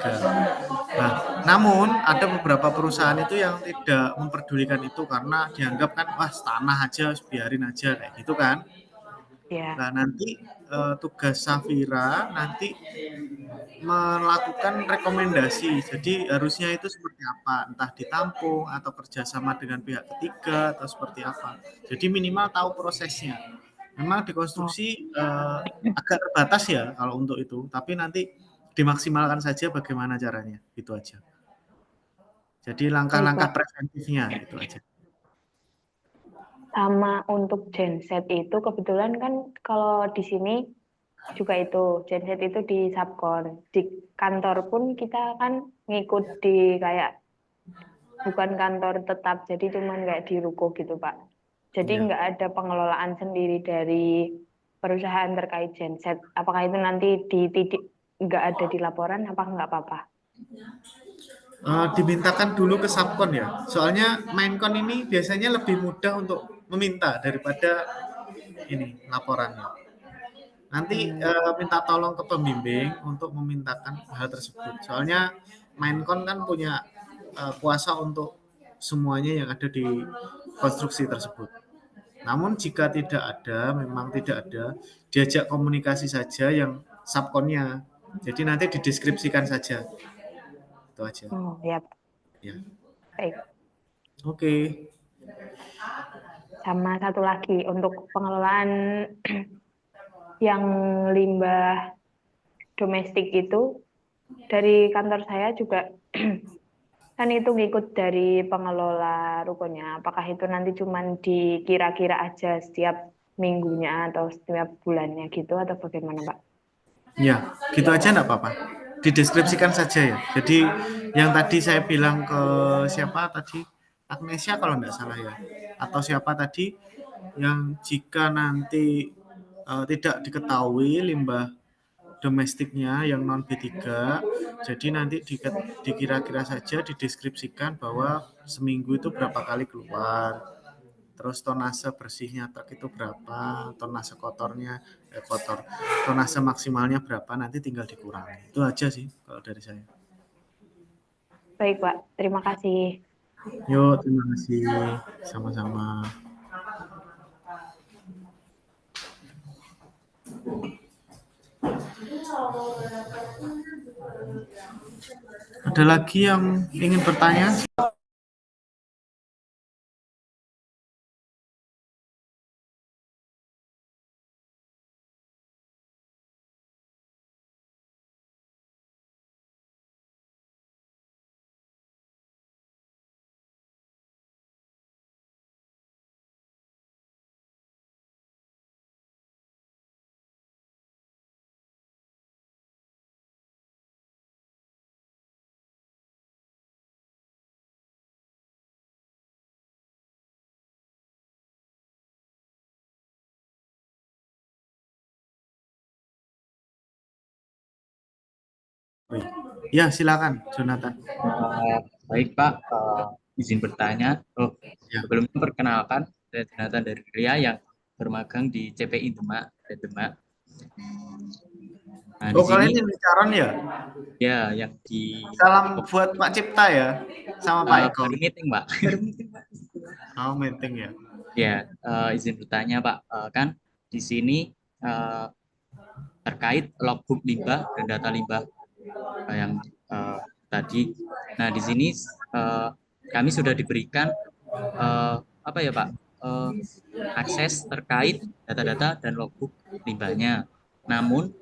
Nah, namun ada beberapa perusahaan itu yang tidak memperdulikan itu karena dianggap kan wah tanah aja biarin aja kayak gitu kan. Ya. Nah, nanti tugas Safira nanti melakukan rekomendasi. Jadi harusnya itu seperti apa? Entah ditampung atau kerjasama dengan pihak ketiga atau seperti apa. Jadi minimal tahu prosesnya. Memang di konstruksi agak terbatas ya kalau untuk itu. Tapi nanti dimaksimalkan saja bagaimana caranya. Itu aja. Jadi langkah-langkah preventifnya itu aja. Sama untuk genset itu kebetulan kan kalau di sini juga itu genset itu di subkon. Di kantor pun kita kan ngikut di kayak bukan kantor tetap, jadi cuman kayak di ruko gitu Pak. Jadi nggak ada pengelolaan sendiri dari perusahaan terkait genset. Apakah itu nanti nggak ada di laporan apa nggak apa-apa? Dimintakan dulu ke subkon ya. Soalnya Mainkon ini biasanya lebih mudah untuk meminta daripada ini laporannya. Nanti minta tolong ke pembimbing untuk memintakan hal tersebut. Soalnya Mainkon kan punya kuasa untuk semuanya yang ada di konstruksi tersebut. Namun jika memang tidak ada, diajak komunikasi saja yang subkonnya. Jadi nanti dideskripsikan saja. Itu aja. Ya. Ya. Baik. Oke. Sama satu lagi untuk pengelolaan yang limbah domestik itu dari kantor saya juga kan itu ngikut dari pengelola rukonya. Apakah itu nanti cuman dikira-kira aja setiap minggunya atau setiap bulannya gitu atau bagaimana, Pak? Ya, gitu aja enggak apa-apa. Dideskripsikan saja ya. Jadi yang tadi saya bilang ke siapa tadi? Agnesia kalau enggak salah ya. Atau siapa tadi yang jika nanti tidak diketahui limbah domestiknya yang non B3, jadi nanti dikira-kira saja dideskripsikan bahwa seminggu itu berapa kali keluar, terus tonase bersihnya truk itu berapa, tonase kotornya tonase maksimalnya berapa, nanti tinggal dikurangi. Itu aja sih kalau dari saya. Baik, Pak. Terima kasih. Yuk, terima kasih. Sama-sama. Ada lagi yang ingin bertanya? Ya, silakan, Jonathan. Baik Pak, izin bertanya. Sebelumnya perkenalkan, saya Jonathan dari Ria yang bermagang di CPI Demak. Nah, di Kalian sini yang bicara ya? ya, yang di Salam buat Pak Cipta ya, sama Pak Eko. baru meeting Pak. Oh, meeting ya. Ya, izin bertanya Pak, kan di sini terkait logbook limbah dan data limbah yang tadi. Nah, di sini kami sudah diberikan apa ya Pak, akses terkait data-data dan logbook limbahnya. Namun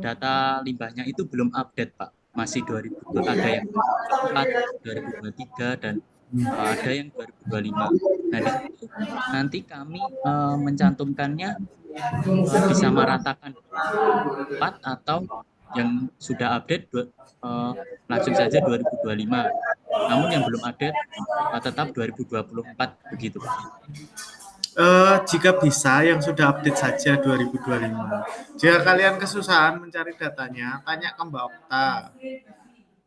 data limbahnya itu belum update Pak, masih 2000, ada yang 2004, 2023 dan ada yang 2025. Nah, di situ nanti kami mencantumkannya disamaratakan 4 atau yang sudah update langsung saja 2025. Namun yang belum update tetap 2024 begitu Pak. Jika bisa yang sudah update saja 2025. Jika kalian kesusahan mencari datanya, tanya ke Mbak Okta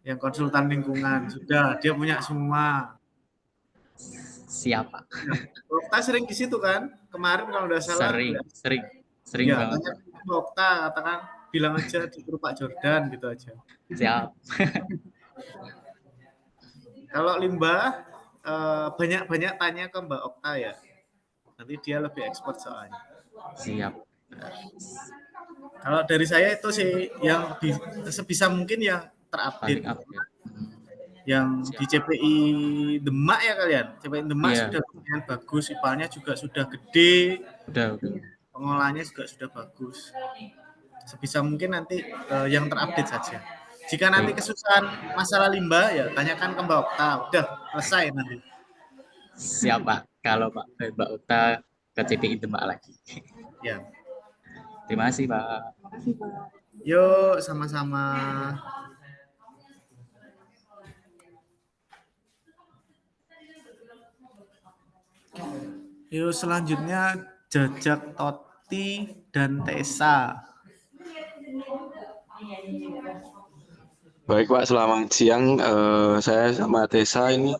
yang konsultan lingkungan. Sudah, dia punya semua. Siapa? Okta sering di situ kan? Kemarin kalau udah salah. Sering ya, banget. Tanya ke Mbak Okta, katakan bilang aja di grup Pak Jordan gitu aja. Siap. Kalau limbah banyak-banyak tanya ke Mbak Okta ya. Nanti dia lebih expert soalnya. Siap. Kalau dari saya itu sih yang sebisa mungkin yang terupdate. Yang di CPI Demak ya kalian. CPI Demak sudah lumayan bagus, ipalnya juga sudah gede. Udah. Pengolahannya juga sudah bagus. Sebisa mungkin nanti yang terupdate saja. Jika nanti kesusahan masalah limbah ya tanyakan ke Mbak Okta. Udah selesai nanti. Siapa? Kalau Mbak Okta ke CPI Demak lagi. Ya. Terima kasih Pak. Yuk sama-sama. Yuk selanjutnya Jajak Toti dan Tessa. Baik Pak, selamat siang. Saya sama Tessa ini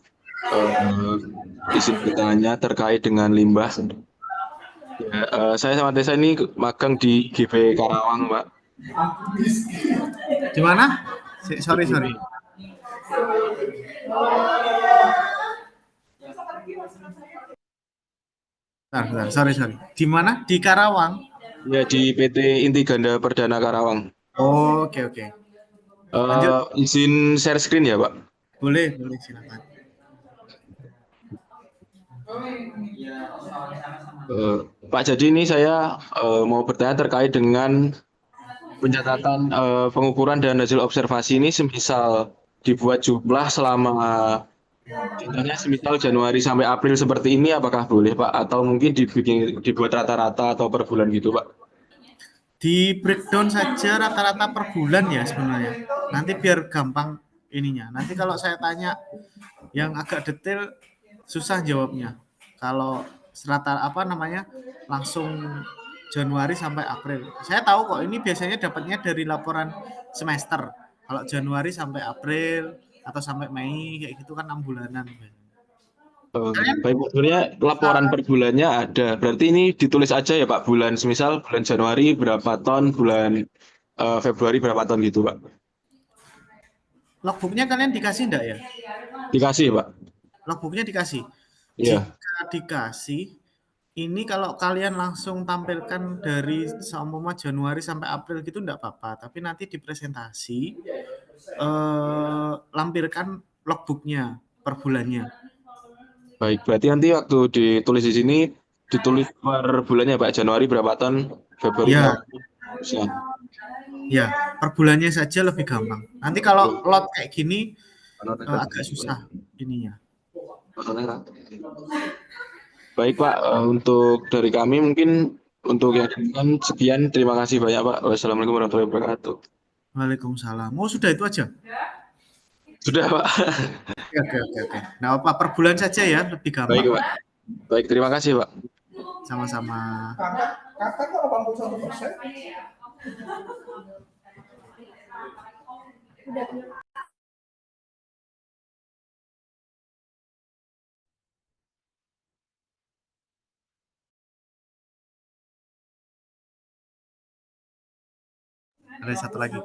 izin bertanya terkait dengan limbah. Ya, saya sama Tessa ini magang di GB Karawang, Pak. Di mana? Sorry. Bentar, sorry. Di mana? Di Karawang? Ya, di PT Inti Ganda Perdana Karawang. Oh, oke. Izin share screen ya, Pak? Boleh, silakan. Eh, Pak, jadi ini saya mau bertanya terkait dengan pencatatan pengukuran dan hasil observasi ini semisal dibuat jumlah selama contohnya semisal Januari sampai April seperti ini apakah boleh Pak atau mungkin dibuat rata-rata atau per bulan gitu Pak? Di breakdown saja rata-rata per bulan ya sebenarnya. Nanti biar gampang ininya. Nanti kalau saya tanya yang agak detail susah jawabnya. Kalau rata apa namanya langsung Januari sampai April. Saya tahu kok ini biasanya dapatnya dari laporan semester. Kalau Januari sampai April atau sampai Mei kayak gitu kan 6 bulanan. Baik Pak, sebenarnya laporan per bulannya ada. Berarti ini ditulis aja ya Pak, bulan semisal bulan Januari berapa ton, bulan Februari berapa ton gitu Pak. Logbooknya kalian dikasih enggak ya? Dikasih Pak. Logbooknya dikasih. Iya. Jika dikasih, ini kalau kalian langsung tampilkan dari seumpama Januari sampai April gitu enggak apa-apa. Tapi nanti di presentasi lampirkan logbooknya per bulannya. Baik, berarti nanti waktu ditulis di sini ditulis per bulannya Pak, Januari berapa ton, Februari Ya. berapa ton. Bisa. Ya, per bulannya saja lebih gampang. Nanti kalau lot kayak gini agak susah ininya. Baik Pak, untuk dari kami mungkin untuk yang kan sekian, terima kasih banyak Pak. Wassalamualaikum warahmatullahi wabarakatuh. Waalaikumsalam. Oh, sudah itu aja. Sudah Pak. Oke. Nah, apa per bulan saja ya, lebih gampang. Baik Pak. Baik, terima kasih Pak. Sama-sama. Kakak kok 81%? Ada satu lagi.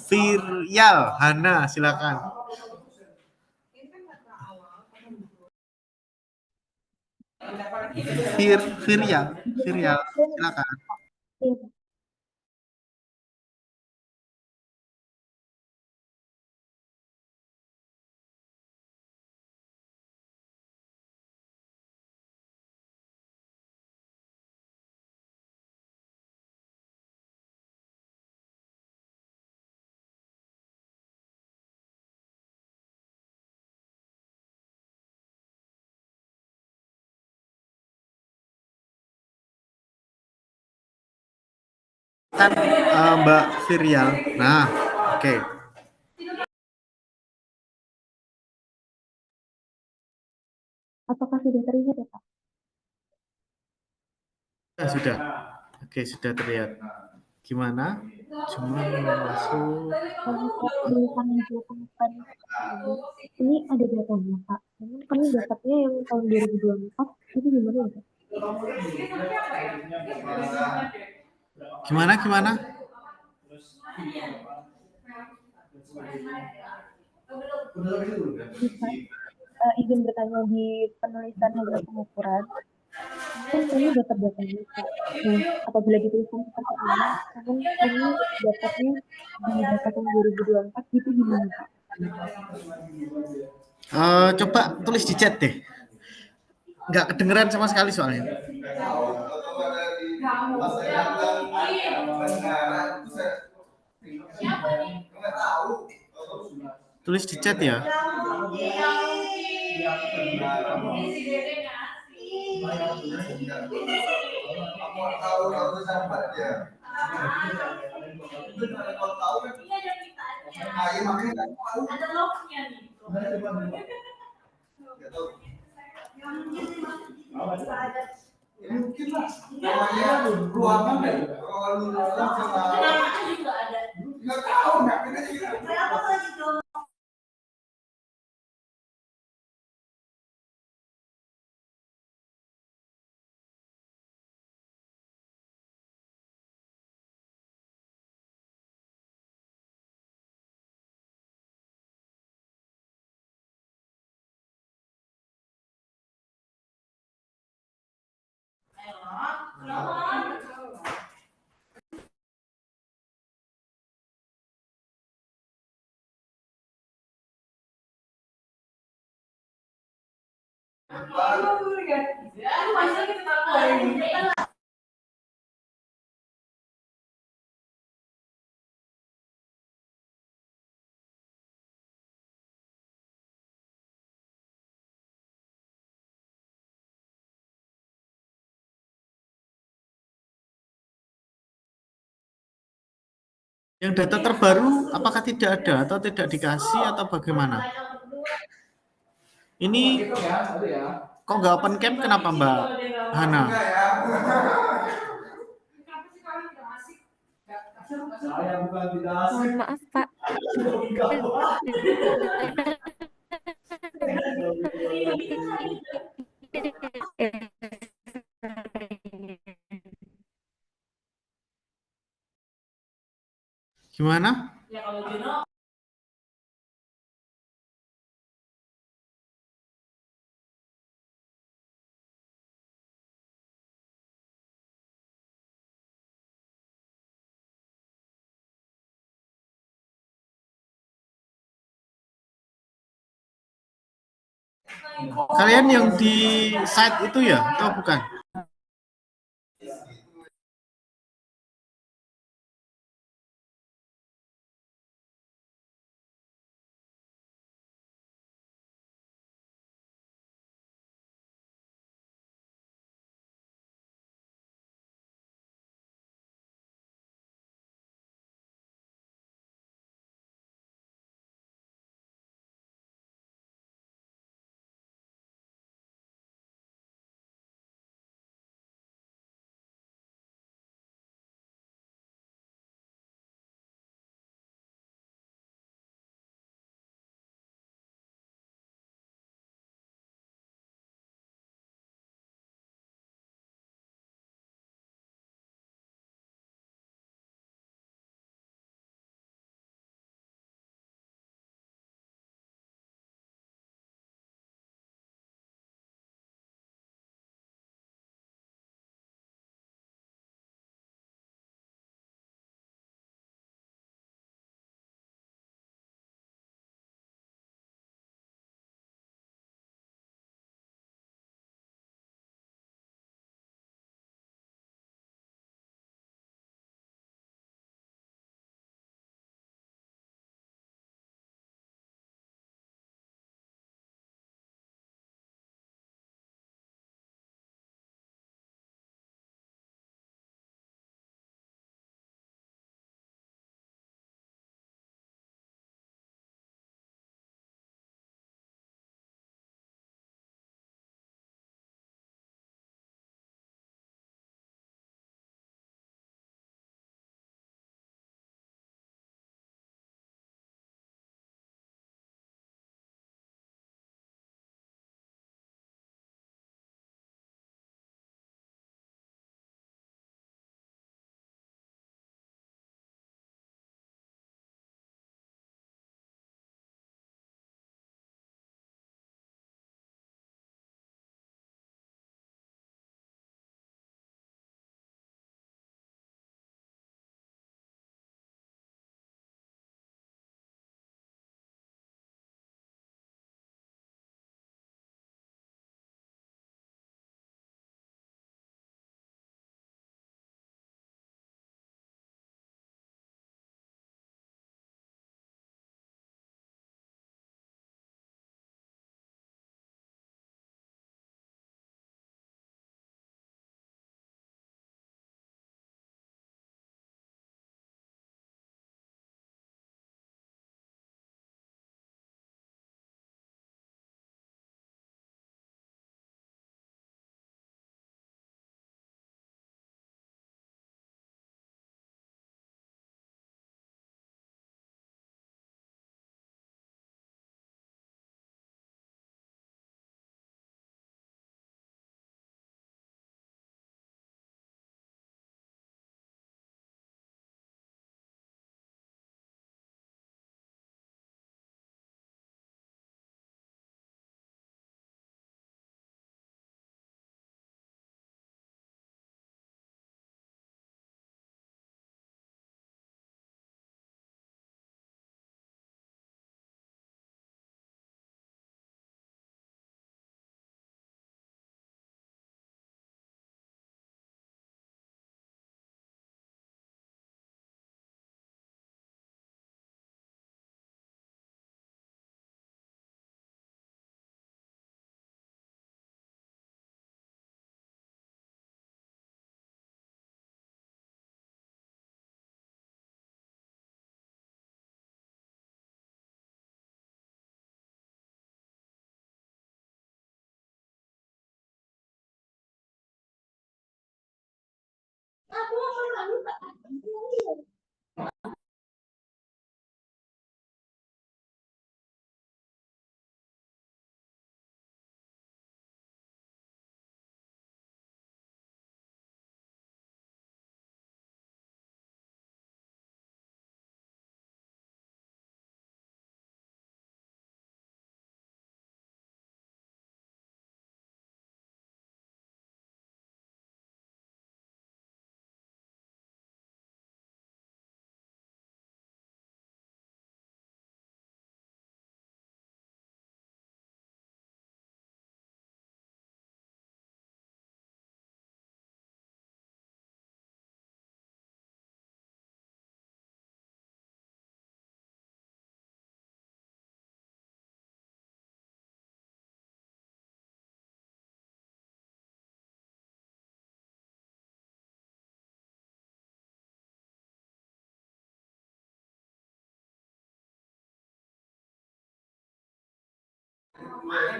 Viryal Hana, silakan. Viryal, silakan. Kan Mbak Viryal. Nah, oke. Apakah sudah terlihat ya Pak? Sudah. Oke, sudah terlihat. Gimana? Cuma masuk. Penulisan hasil pengukuran ini ada datanya Pak. Namun kami dapatnya yang tahun 2024 itu gimana ya Pak? Gimana? Bisa izin bertanya di penulisan hasil pengukuran. Kan kami dapat datanya Pak. Nah, apabila dituliskan seperti ini, namun ini dapatnya di data tahun 2024 itu gimana Pak? Coba tulis di chat deh. Nggak kedengeran sama sekali soalnya. Tulis di chat ya. Mungkin lah namanya ruangan deh. Nggak tahu nggak kira-kira. Yang data terbaru apakah tidak ada atau tidak dikasih atau bagaimana? Ini kok nggak open cam kenapa Mbak Hana? Mohon maaf, Pak. Gimana? Kalian yang di site itu ya atau bukan?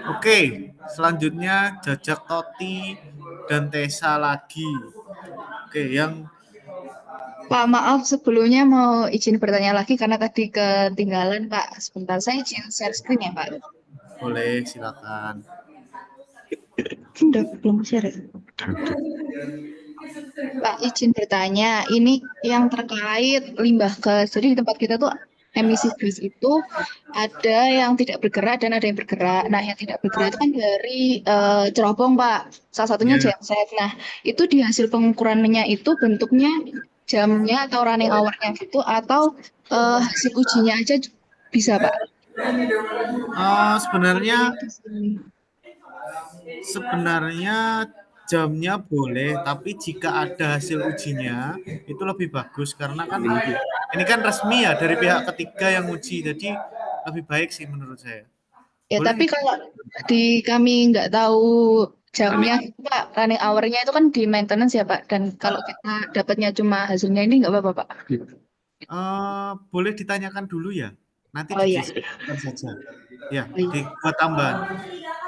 Oke, selanjutnya Jajak Toti dan Tessa lagi. Oke, yang Pak, maaf sebelumnya mau izin bertanya lagi karena tadi ketinggalan, Pak. Sebentar, saya izin share screen ya, Pak. boleh silakan. Udah belum share ya? Pak, izin bertanya. Ini yang terkait limbah gas. Jadi di tempat kita tuh emisi gas itu ada yang tidak bergerak dan ada yang bergerak. Nah, yang tidak bergerak itu kan dari cerobong, Pak. Salah satunya Ya. genset. Nah, itu di hasil pengukurannya itu bentuknya jamnya atau running hour-nya gitu atau hasil ujinya aja bisa, Pak. Sebenarnya jamnya boleh, tapi jika ada hasil ujinya itu lebih bagus karena kan ini kan resmi ya dari pihak ketiga yang uji, jadi lebih baik sih menurut saya. Ya, Boleh. tapi kalau di kami nggak tahu jamnya, Pak, running hour-nya itu kan di maintenance ya, Pak. Dan kalau kita dapatnya cuma hasilnya ini nggak apa-apa, Pak. Boleh ditanyakan dulu ya. Nanti Oh iya. didiskusikan saja. Ya, Oh iya. dibuat tambahan.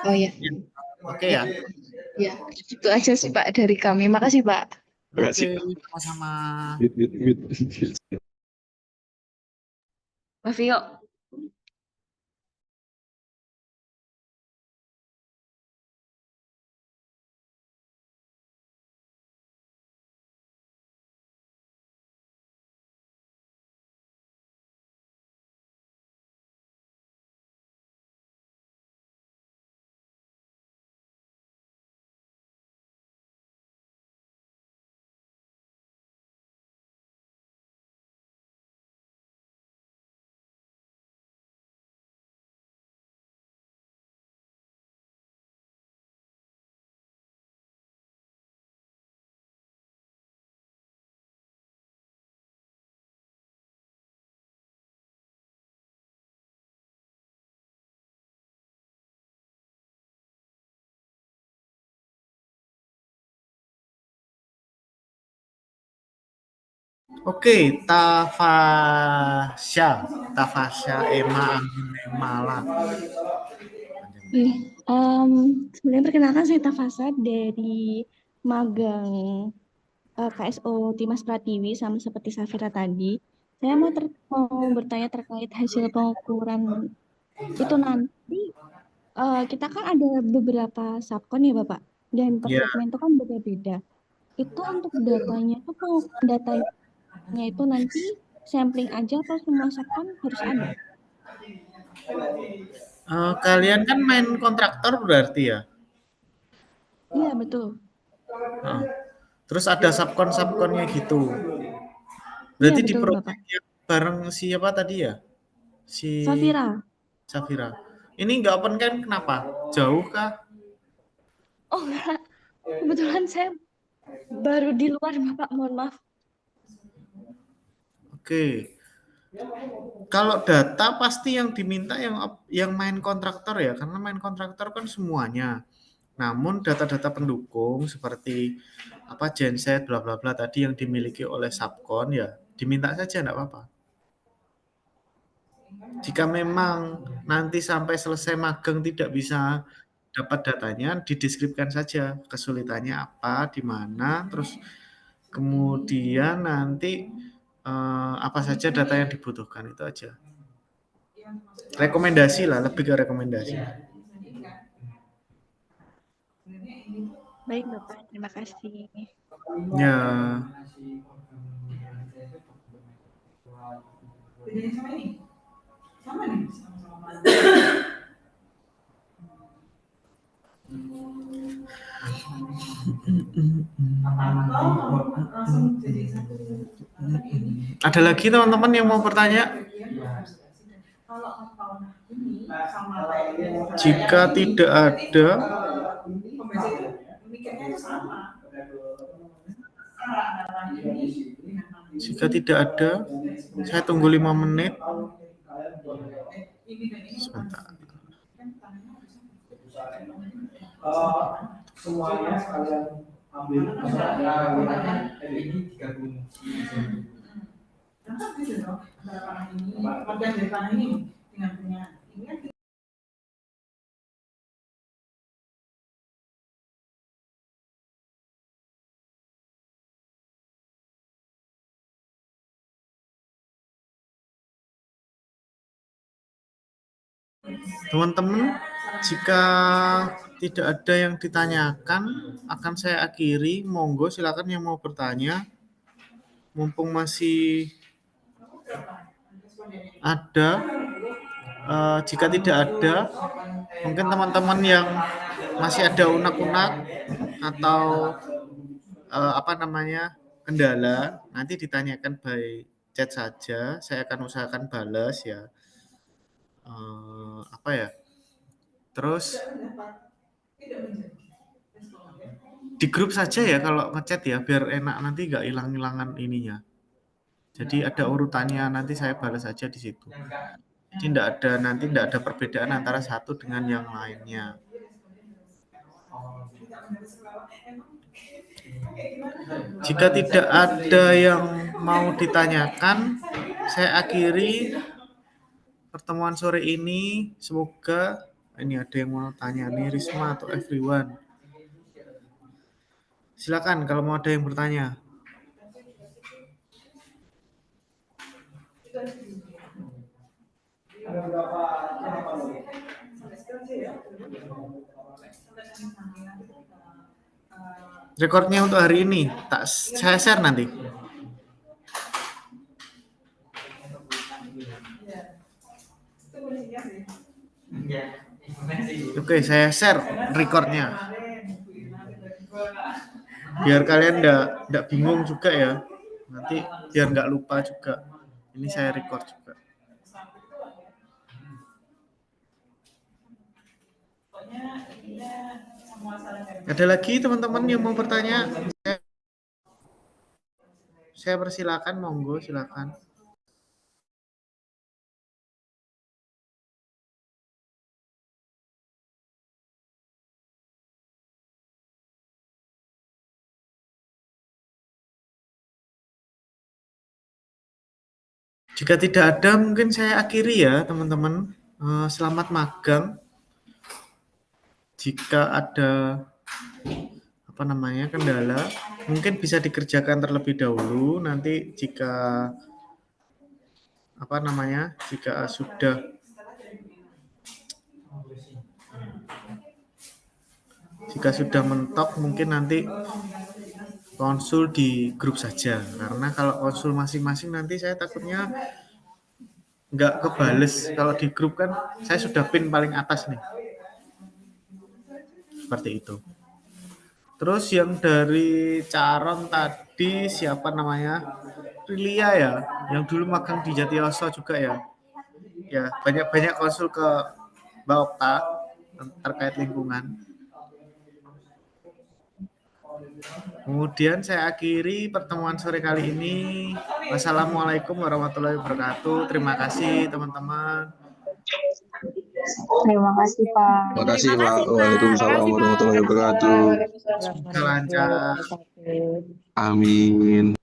Oh iya. Oke ya. Ya, itu aja sih Pak dari kami. Makasih, Pak. Oke, sama-sama. Mas Vio. Oke, Tafasya Emma Anggunemala. Sebenarnya perkenalkan saya Tafasa dari magang KSO Timas Pratiwi sama seperti Safira tadi. Saya mau bertanya terkait hasil pengukuran itu nanti. Kita kan ada beberapa subkon ya Bapak, dan per Ya. segmen itu kan beda-beda. Itu untuk datanya itu datanya itu nanti sampling aja atau semua subkon harus ada? Kalian kan main kontraktor berarti ya? Iya betul. Terus ada subkonnya gitu. Berarti Iya, di betul, proyeknya bareng siapa tadi ya? Safira. Ini nggak open kan kenapa? Jauh kah? Oh enggak, kebetulan saya baru di luar Bapak, mohon maaf. Oke. Kalau data pasti yang diminta yang main kontraktor ya, karena main kontraktor kan semuanya. Namun data-data pendukung seperti apa genset bla bla bla tadi yang dimiliki oleh subkon ya diminta saja enggak apa-apa. Jika memang nanti sampai selesai magang tidak bisa dapat datanya, dideskripsikan saja kesulitannya apa, di mana, terus Kemudian nanti apa saja data yang dibutuhkan, itu aja. Rekomendasi lah, lebih ke rekomendasi. Baik, Bapak. Terima kasih. Ya. Bedanya sama ini? Sama nih, sama-sama. Ada lagi teman-teman yang mau bertanya? Jika tidak ada, saya tunggu 5 menit. Sebentar. Semuanya sekalian ambil ini 30. Nah, bisa dong, panah ini, bagian dari panah ini dengan punya ini kan. Teman-teman, jika tidak ada yang ditanyakan, akan saya akhiri. Monggo silakan yang mau bertanya. Mumpung masih ada, jika tidak ada, mungkin teman-teman yang masih ada unek-unek atau kendala, nanti ditanyakan by chat saja. Saya akan usahakan balas ya. Terus di grup saja ya kalau ngechat ya, biar enak, nanti nggak hilang-hilangan ininya. Jadi ada urutannya, nanti saya balas saja di situ. Jadi tidak ada perbedaan antara satu dengan yang lainnya. Jika tidak ada yang mau ditanyakan, saya akhiri pertemuan sore ini. Semoga ini ada yang mau tanya nih, Risma atau everyone. Silakan kalau mau ada yang bertanya. Rekornya untuk hari ini saya share nanti. Oke, saya share rekornya. Biar kalian enggak bingung juga ya. Nanti biar nggak lupa juga. Ini saya record juga. Ada lagi teman-teman yang mau bertanya? Saya persilakan, monggo silakan. Jika tidak ada, mungkin saya akhiri ya teman-teman. Selamat magang. Jika ada kendala, mungkin bisa dikerjakan terlebih dahulu. Nanti jika sudah mentok, mungkin nanti konsul di grup saja. Karena kalau konsul masing-masing nanti saya takutnya nggak kebales. Kalau di grup kan saya sudah pin paling atas nih. Seperti itu. Terus yang dari Caron tadi siapa namanya? Prilia ya, yang dulu magang di Jatiyoso juga ya. Ya, banyak konsul ke Mbak Okta terkait lingkungan. Kemudian saya akhiri pertemuan sore kali ini. Wassalamualaikum warahmatullahi wabarakatuh. Terima kasih teman-teman. Terima kasih, Pak. Terima kasih, Pak. Waalaikumsalam warahmatullahi wabarakatuh. Semoga lancar. Amin.